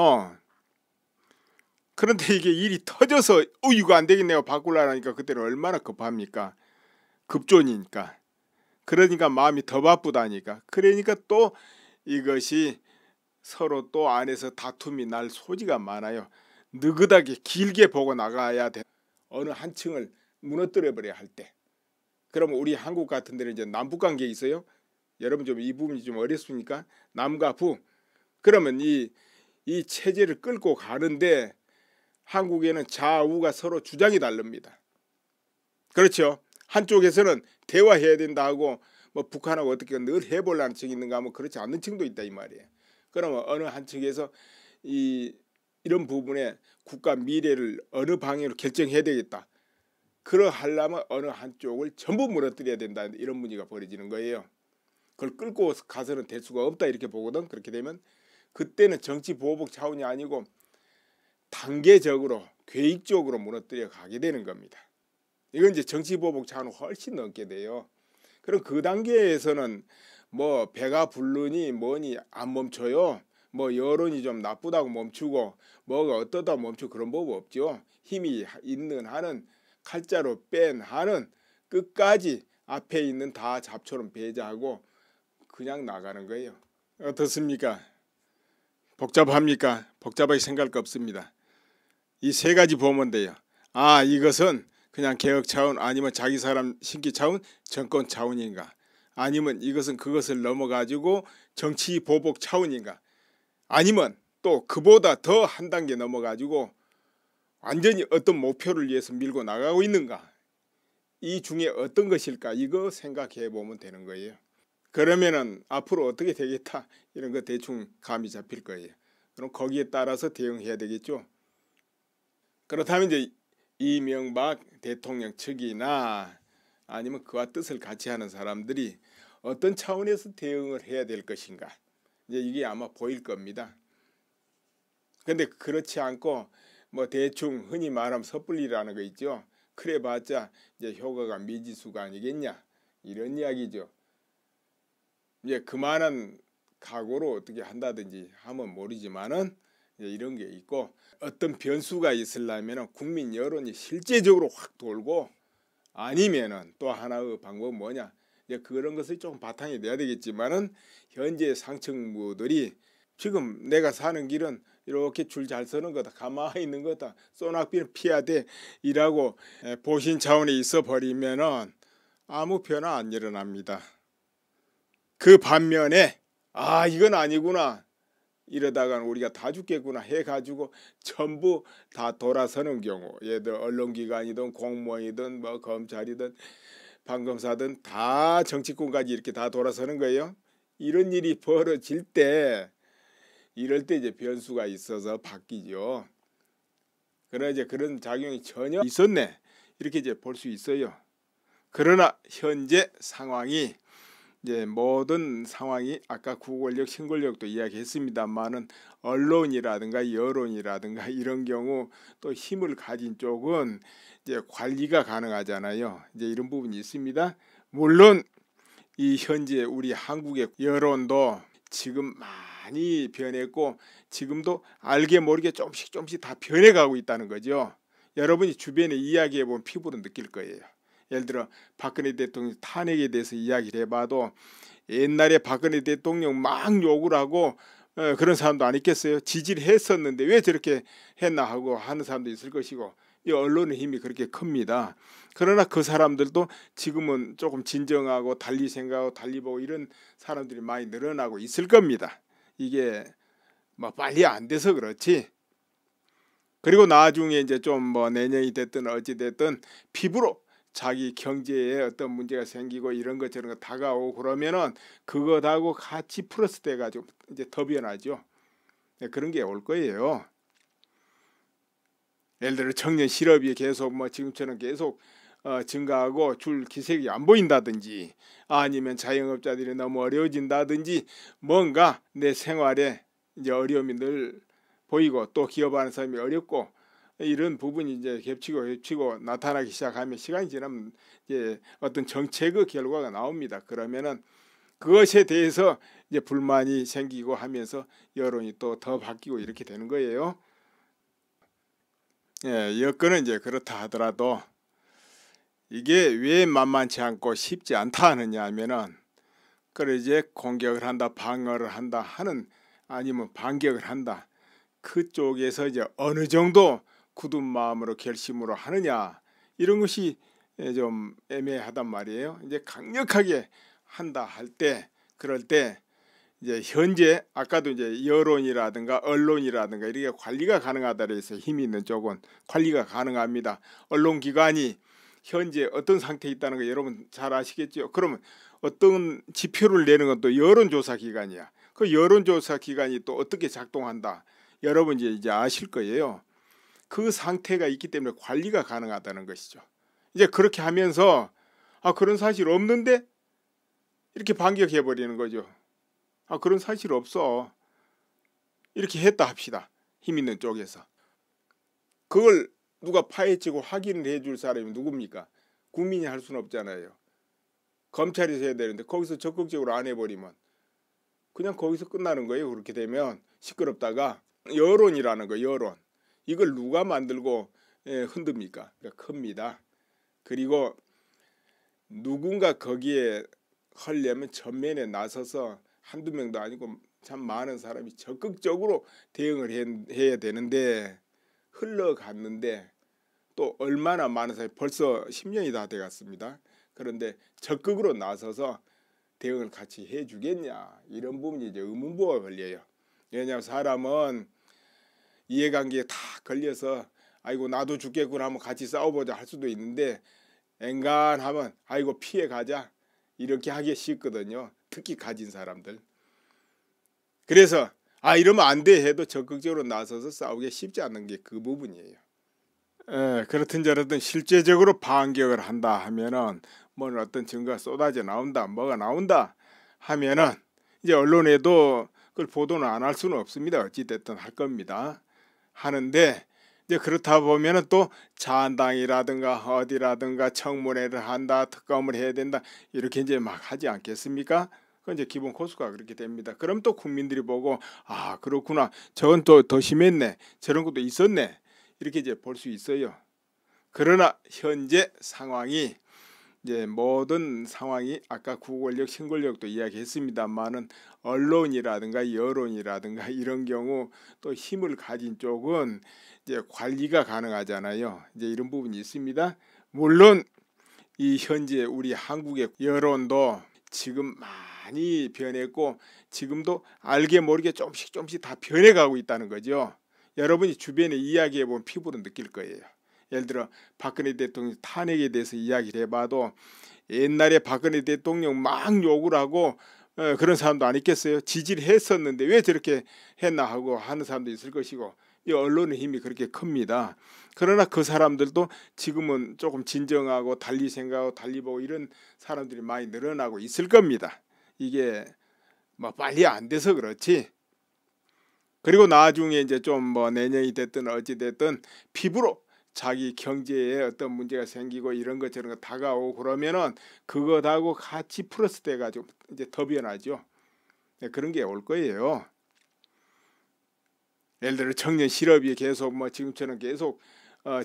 S1: 그런데 이게 일이 터져서 이거 안 되겠네요 바꾸려니까 그때는 얼마나 급합니까? 급존이니까. 그러니까 마음이 더 바쁘다니까. 그러니까 또 이것이 서로 또 안에서 다툼이 날 소지가 많아요. 느긋하게 길게 보고 나가야 돼. 어느 한 층을 무너뜨려 버려야 할 때. 그러면 우리 한국 같은 데는 이제 남북 관계 있어요. 여러분 좀 이 부분이 좀 어렵습니까? 남과 북. 그러면 이 체제를 끌고 가는데 한국에는 좌우가 서로 주장이 다릅니다. 그렇죠. 한쪽에서는 대화해야 된다 하고 뭐 북한하고 어떻게 늘 해보려는 층이 있는가 하면 그렇지 않는 층도 있다 이 말이에요. 그러면 어느 한 층에서 이런 부분에 국가 미래를 어느 방향으로 결정해야 되겠다. 그러하려면 어느 한쪽을 전부 무너뜨려야 된다, 이런 문제가 벌어지는 거예요. 그걸 끌고 가서는 될 수가 없다 이렇게 보거든. 그렇게 되면 그때는 정치 보복 차원이 아니고 단계적으로 계획적으로 무너뜨려 가게 되는 겁니다. 이건 이제 정치 보복 차원을 훨씬 넘게 돼요. 그럼 그 단계에서는 뭐 배가 부르니 뭐니 안 멈춰요. 뭐 여론이 좀 나쁘다고 멈추고 뭐가 어떠다 멈추고 그런 법 없죠. 힘이 있는 한은 칼자루 뺀 한은 끝까지 앞에 있는 다 잡초럼 배제하고 그냥 나가는 거예요. 어떻습니까? 복잡합니까? 복잡하게 생각할 거 없습니다. 이 세 가지 보면 돼요. 아, 이것은 그냥 개혁 차원 아니면 자기 사람 신기 차원 정권 차원인가, 아니면 이것은 그것을 넘어가지고 정치 보복 차원인가, 아니면 또 그보다 더 한 단계 넘어가지고 완전히 어떤 목표를 위해서 밀고 나가고 있는가, 이 중에 어떤 것일까, 이거 생각해 보면 되는 거예요. 그러면은 앞으로 어떻게 되겠다 이런 거 대충 감이 잡힐 거예요. 그럼 거기에 따라서 대응해야 되겠죠. 그렇다면 이제 이명박 대통령 측이나 아니면 그와 뜻을 같이 하는 사람들이 어떤 차원에서 대응을 해야 될 것인가, 이제 이게 아마 보일 겁니다. 근데 그렇지 않고 뭐 대충 흔히 말하면 섣불리라는 거 있죠. 그래봤자 이제 효과가 미지수가 아니겠냐 이런 이야기죠. 이제 그만한 각오로 어떻게 한다든지 하면 모르지만은 이런 게 있고, 어떤 변수가 있으려면 국민 여론이 실제적으로 확 돌고, 아니면은 또 하나의 방법은 뭐냐, 이제 그런 것을 조금 바탕이 돼야 되겠지만은 현재 상층부들이 지금 내가 사는 길은 이렇게 줄 잘 서는 거다, 가만히 있는 거다, 소낙비는 피해야 돼 이라고 보신 차원에 있어 버리면은 아무 변화 안 일어납니다. 그 반면에 아, 이건 아니구나, 이러다가 우리가 다 죽겠구나 해가지고 전부 다 돌아서는 경우, 예를 들어 언론기관이든 공무원이든 뭐 검찰이든 판검사든 다 정치권까지 이렇게 다 돌아서는 거예요. 이런 일이 벌어질 때, 이럴 때 이제 변수가 있어서 바뀌죠. 그러나 이제 그런 작용이 전혀 있었네 이렇게 이제 볼 수 있어요. 그러나 현재 상황이, 이제 모든 상황이 아까 구권력, 신권력도 이야기했습니다만은 언론이라든가 여론이라든가 이런 경우 또 힘을 가진 쪽은 이제 관리가 가능하잖아요. 이제 이런 부분이 있습니다. 물론 이 현재 우리 한국의 여론도 지금 많이 변했고 지금도 알게 모르게 조금씩 다 변해가고 있다는 거죠. 여러분이 주변에 이야기해 보면 피부로 느낄 거예요. 예를 들어 박근혜 대통령 탄핵에 대해서 이야기를 해봐도 옛날에 박근혜 대통령 막 욕을 하고 그런 사람도 안 있겠어요. 지지를 했었는데 왜 저렇게 했나 하고 하는 사람도 있을 것이고, 이 언론의 힘이 그렇게 큽니다. 그러나 그 사람들도 지금은 조금 진정하고 달리 생각하고 달리 보고 이런 사람들이 많이 늘어나고 있을 겁니다. 이게 뭐 빨리 안 돼서 그렇지. 그리고 나중에 이제 좀 뭐 내년이 됐든 어찌 됐든 피부로 자기 경제에 어떤 문제가 생기고 이런 것 저런 거 다가오고 그러면은 그것하고 같이 플러스 돼 가지고 이제 더 변하죠. 그런 게 올 거예요. 예를 들어 청년 실업이 계속 뭐 지금처럼 계속 증가하고 줄 기색이 안 보인다든지, 아니면 자영업자들이 너무 어려워진다든지, 뭔가 내 생활에 이제 어려움이 늘 보이고 또 기업하는 사람이 어렵고 이런 부분이 이제 겹치고 나타나기 시작하면 시간이 지나면 이제 어떤 정책의 결과가 나옵니다. 그러면은 그것에 대해서 이제 불만이 생기고 하면서 여론이 또 더 바뀌고 이렇게 되는 거예요. 예, 여건은 이제 그렇다 하더라도 이게 왜 만만치 않고 쉽지 않다 하느냐 하면은, 그래 이제 공격을 한다, 방어를 한다 하는, 아니면 반격을 한다, 그쪽에서 이제 어느 정도 굳은 마음으로 결심으로 하느냐, 이런 것이 좀 애매하단 말이에요. 이제 강력하게 한다 할 때, 그럴 때 이제 현재 아까도 이제 여론이라든가 언론이라든가 이렇게 관리가 가능하다 그래서 힘이 있는 쪽은 관리가 가능합니다. 언론기관이 현재 어떤 상태에 있다는 거 여러분 잘 아시겠죠. 그러면 어떤 지표를 내는 건 또 여론조사 기관이야. 그 여론조사 기관이 또 어떻게 작동한다, 여러분 이제 아실 거예요. 그 상태가 있기 때문에 관리가 가능하다는 것이죠. 이제 그렇게 하면서 아, 그런 사실 없는데 이렇게 반격해 버리는 거죠. 아, 그런 사실 없어. 이렇게 했다 합시다. 힘 있는 쪽에서. 그걸 누가 파헤치고 확인을 해줄 사람이 누굽니까? 국민이 할 수는 없잖아요. 검찰이 해야 되는데 거기서 적극적으로 안 해버리면 그냥 거기서 끝나는 거예요. 그렇게 되면 시끄럽다가 여론이라는 거, 여론. 이걸 누가 만들고 흔듭니까? 그러니까 큽니다. 그리고 누군가 거기에 하려면 전면에 나서서 한두 명도 아니고 참 많은 사람이 적극적으로 대응을 해야 되는데 흘러갔는데 또 얼마나 많은 사람이 벌써 10년이 다 돼갔습니다. 그런데 적극으로 나서서 대응을 같이 해주겠냐 이런 부분이 이제 의문부호가 걸려요. 왜냐하면 사람은 이해관계에 다 걸려서 아이고 나도 죽겠구나 하면 같이 싸워보자 할 수도 있는데 엔간하면 아이고 피해가자 이렇게 하기 쉽거든요. 특히 가진 사람들. 그래서 아 이러면 안 돼 해도 적극적으로 나서서 싸우기 쉽지 않은 게 그 부분이에요. 그렇든 저렇든 실제적으로 반격을 한다 하면은 뭐 어떤 증거가 쏟아져 나온다 뭐가 나온다 하면은 이제 언론에도 그걸 보도는 안 할 수는 없습니다. 어찌됐든 할 겁니다. 하는데 이제 그렇다 보면은 또 자한당이라든가 어디라든가 청문회를 한다 특검을 해야 된다 이렇게 이제 막 하지 않겠습니까? 그건 이제 기본 코스가 그렇게 됩니다. 그럼 또 국민들이 보고 아 그렇구나 저건 또 더 심했네 저런 것도 있었네 이렇게 이제 볼 수 있어요. 그러나 현재 상황이 이제 모든 상황이 아까 구권력, 신권력도 이야기했습니다만은 언론이라든가 여론이라든가 이런 경우 또 힘을 가진 쪽은 이제 관리가 가능하잖아요. 이제 이런 부분이 있습니다. 물론 이 현재 우리 한국의 여론도 지금 많이 변했고 지금도 알게 모르게 조금씩 다 변해가고 있다는 거죠. 여러분이 주변에 이야기해 보면 피부로 느낄 거예요. 예를 들어 박근혜 대통령 탄핵에 대해서 이야기를 해봐도 옛날에 박근혜 대통령 막 욕을 하고 그런 사람도 안 있겠어요. 지지를 했었는데 왜 저렇게 했나 하고 하는 사람도 있을 것이고 이 언론의 힘이 그렇게 큽니다. 그러나 그 사람들도 지금은 조금 진정하고 달리 생각하고 달리 보고 이런 사람들이 많이 늘어나고 있을 겁니다. 이게 뭐 빨리 안 돼서 그렇지. 그리고 나중에 이제 좀 뭐 내년이 됐든 어찌 됐든 피부로 자기 경제에 어떤 문제가 생기고 이런 것 저런 거 다가오고 그러면은 그것하고 같이 플러스 돼 가지고 이제 더 변하죠. 그런 게 올 거예요. 예를 들어 청년 실업이 계속 뭐 지금처럼 계속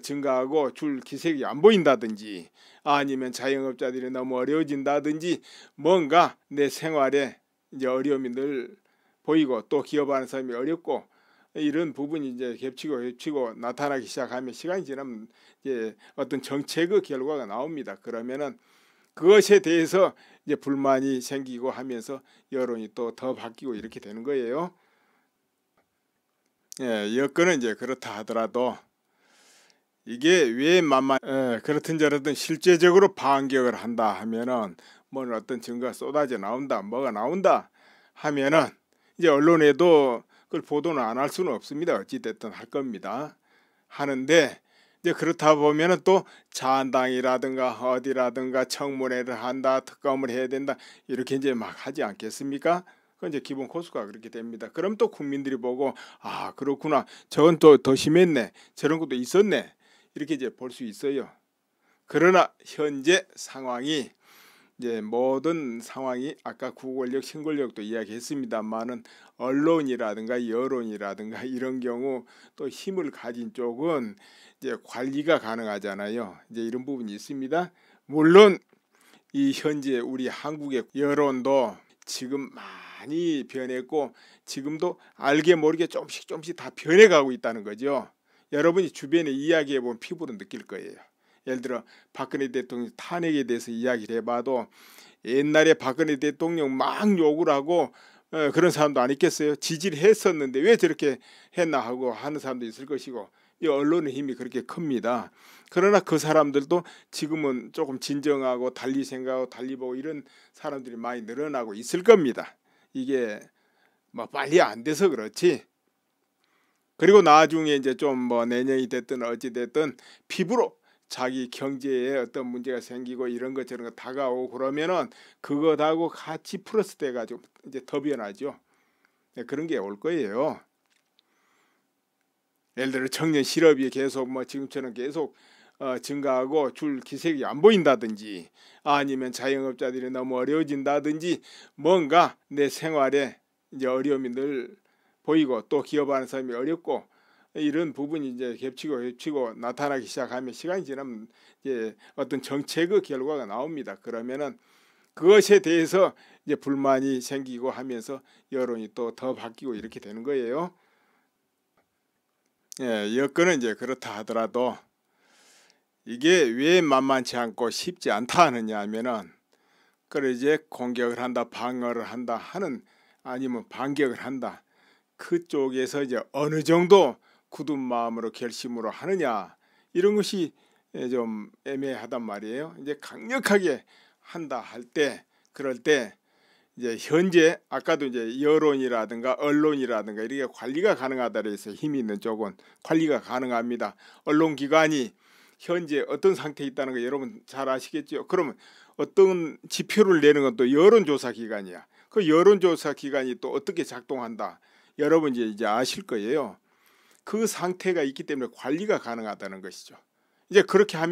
S1: 증가하고 줄 기색이 안 보인다든지 아니면 자영업자들이 너무 어려워진다든지 뭔가 내 생활에 이제 어려움이 늘 보이고 또 기업하는 사람이 어렵고 이런 부분이 이제 겹치고 나타나기 시작하면 시간이 지나면 이제 어떤 정책의 결과가 나옵니다. 그러면은 그것에 대해서 이제 불만이 생기고 하면서 여론이 또 더 바뀌고 이렇게 되는 거예요. 여건은 이제 그렇다 하더라도 이게 왜 그렇든 저렇든 실제적으로 반격을 한다 하면은 뭐 어떤 증거가 쏟아져 나온다 뭐가 나온다 하면은 이제 언론에도 그걸 보도는 안 할 수는 없습니다. 어찌됐든 할 겁니다. 하는데 이제 그렇다 보면은 또 자한당이라든가 어디라든가 청문회를 한다 특검을 해야 된다 이렇게 이제 막 하지 않겠습니까? 그건 이제 기본 코스가 그렇게 됩니다. 그럼 또 국민들이 보고 아 그렇구나 저건 또 더 심했네 저런 것도 있었네 이렇게 이제 볼 수 있어요. 그러나 현재 상황이 이제 모든 상황이 아까 구권력, 신권력도 이야기했습니다만은 언론이라든가 여론이라든가 이런 경우 또 힘을 가진 쪽은 이제 관리가 가능하잖아요. 이제 이런 부분이 있습니다. 물론 이 현재 우리 한국의 여론도 지금 많이 변했고 지금도 알게 모르게 조금씩 다 변해가고 있다는 거죠. 여러분이 주변에 이야기해 보면 피부로 느낄 거예요. 예를 들어 박근혜 대통령 탄핵에 대해서 이야기를 해봐도 옛날에 박근혜 대통령 막 욕을 하고 그런 사람도 안 있겠어요. 지지를 했었는데 왜 저렇게 했나 하고 하는 사람도 있을 것이고 이 언론의 힘이 그렇게 큽니다. 그러나 그 사람들도 지금은 조금 진정하고 달리 생각하고 달리 보고 이런 사람들이 많이 늘어나고 있을 겁니다. 이게 뭐 빨리 안 돼서 그렇지. 그리고 나중에 이제 좀 뭐 내년이 됐든 어찌 됐든 피부로 자기 경제에 어떤 문제가 생기고 이런 것 저런 거 다가오고 그러면은 그것하고 같이 플러스 돼 가지고 이제 더 변하죠. 네, 그런 게 올 거예요. 예를 들어 청년 실업이 계속 뭐 지금처럼 계속 증가하고 줄 기색이 안 보인다든지, 아니면 자영업자들이 너무 어려워진다든지, 뭔가 내 생활에 이제 어려움이 늘 보이고 또 기업하는 사람이 어렵고 이런 부분이 이제 겹치고 나타나기 시작하면 시간이 지나면 이제 어떤 정책의 결과가 나옵니다. 그러면은 그것에 대해서 이제 불만이 생기고 하면서 여론이 또 더 바뀌고 이렇게 되는 거예요. 예, 여건은 이제 그렇다 하더라도 이게 왜 만만치 않고 쉽지 않다 하느냐 하면은, 그래 이제 공격을 한다, 방어를 한다 하는, 아니면 반격을 한다, 그쪽에서 이제 어느 정도 굳은 마음으로 결심으로 하느냐, 이런 것이 좀 애매하단 말이에요. 이제 강력하게 한다 할 때, 그럴 때 이제 현재 아까도 이제 여론이라든가 언론이라든가 이렇게 관리가 가능하다 그래서 힘이 있는 쪽은 관리가 가능합니다. 언론기관이 현재 어떤 상태에 있다는 거 여러분 잘 아시겠죠? 그러면 어떤 지표를 내는 건 또 여론조사 기관이야. 그 여론조사 기관이 또 어떻게 작동한다, 여러분 이제 아실 거예요. 그 상태가 있기 때문에 관리가 가능하다는 것이죠. 이제 그렇게 하면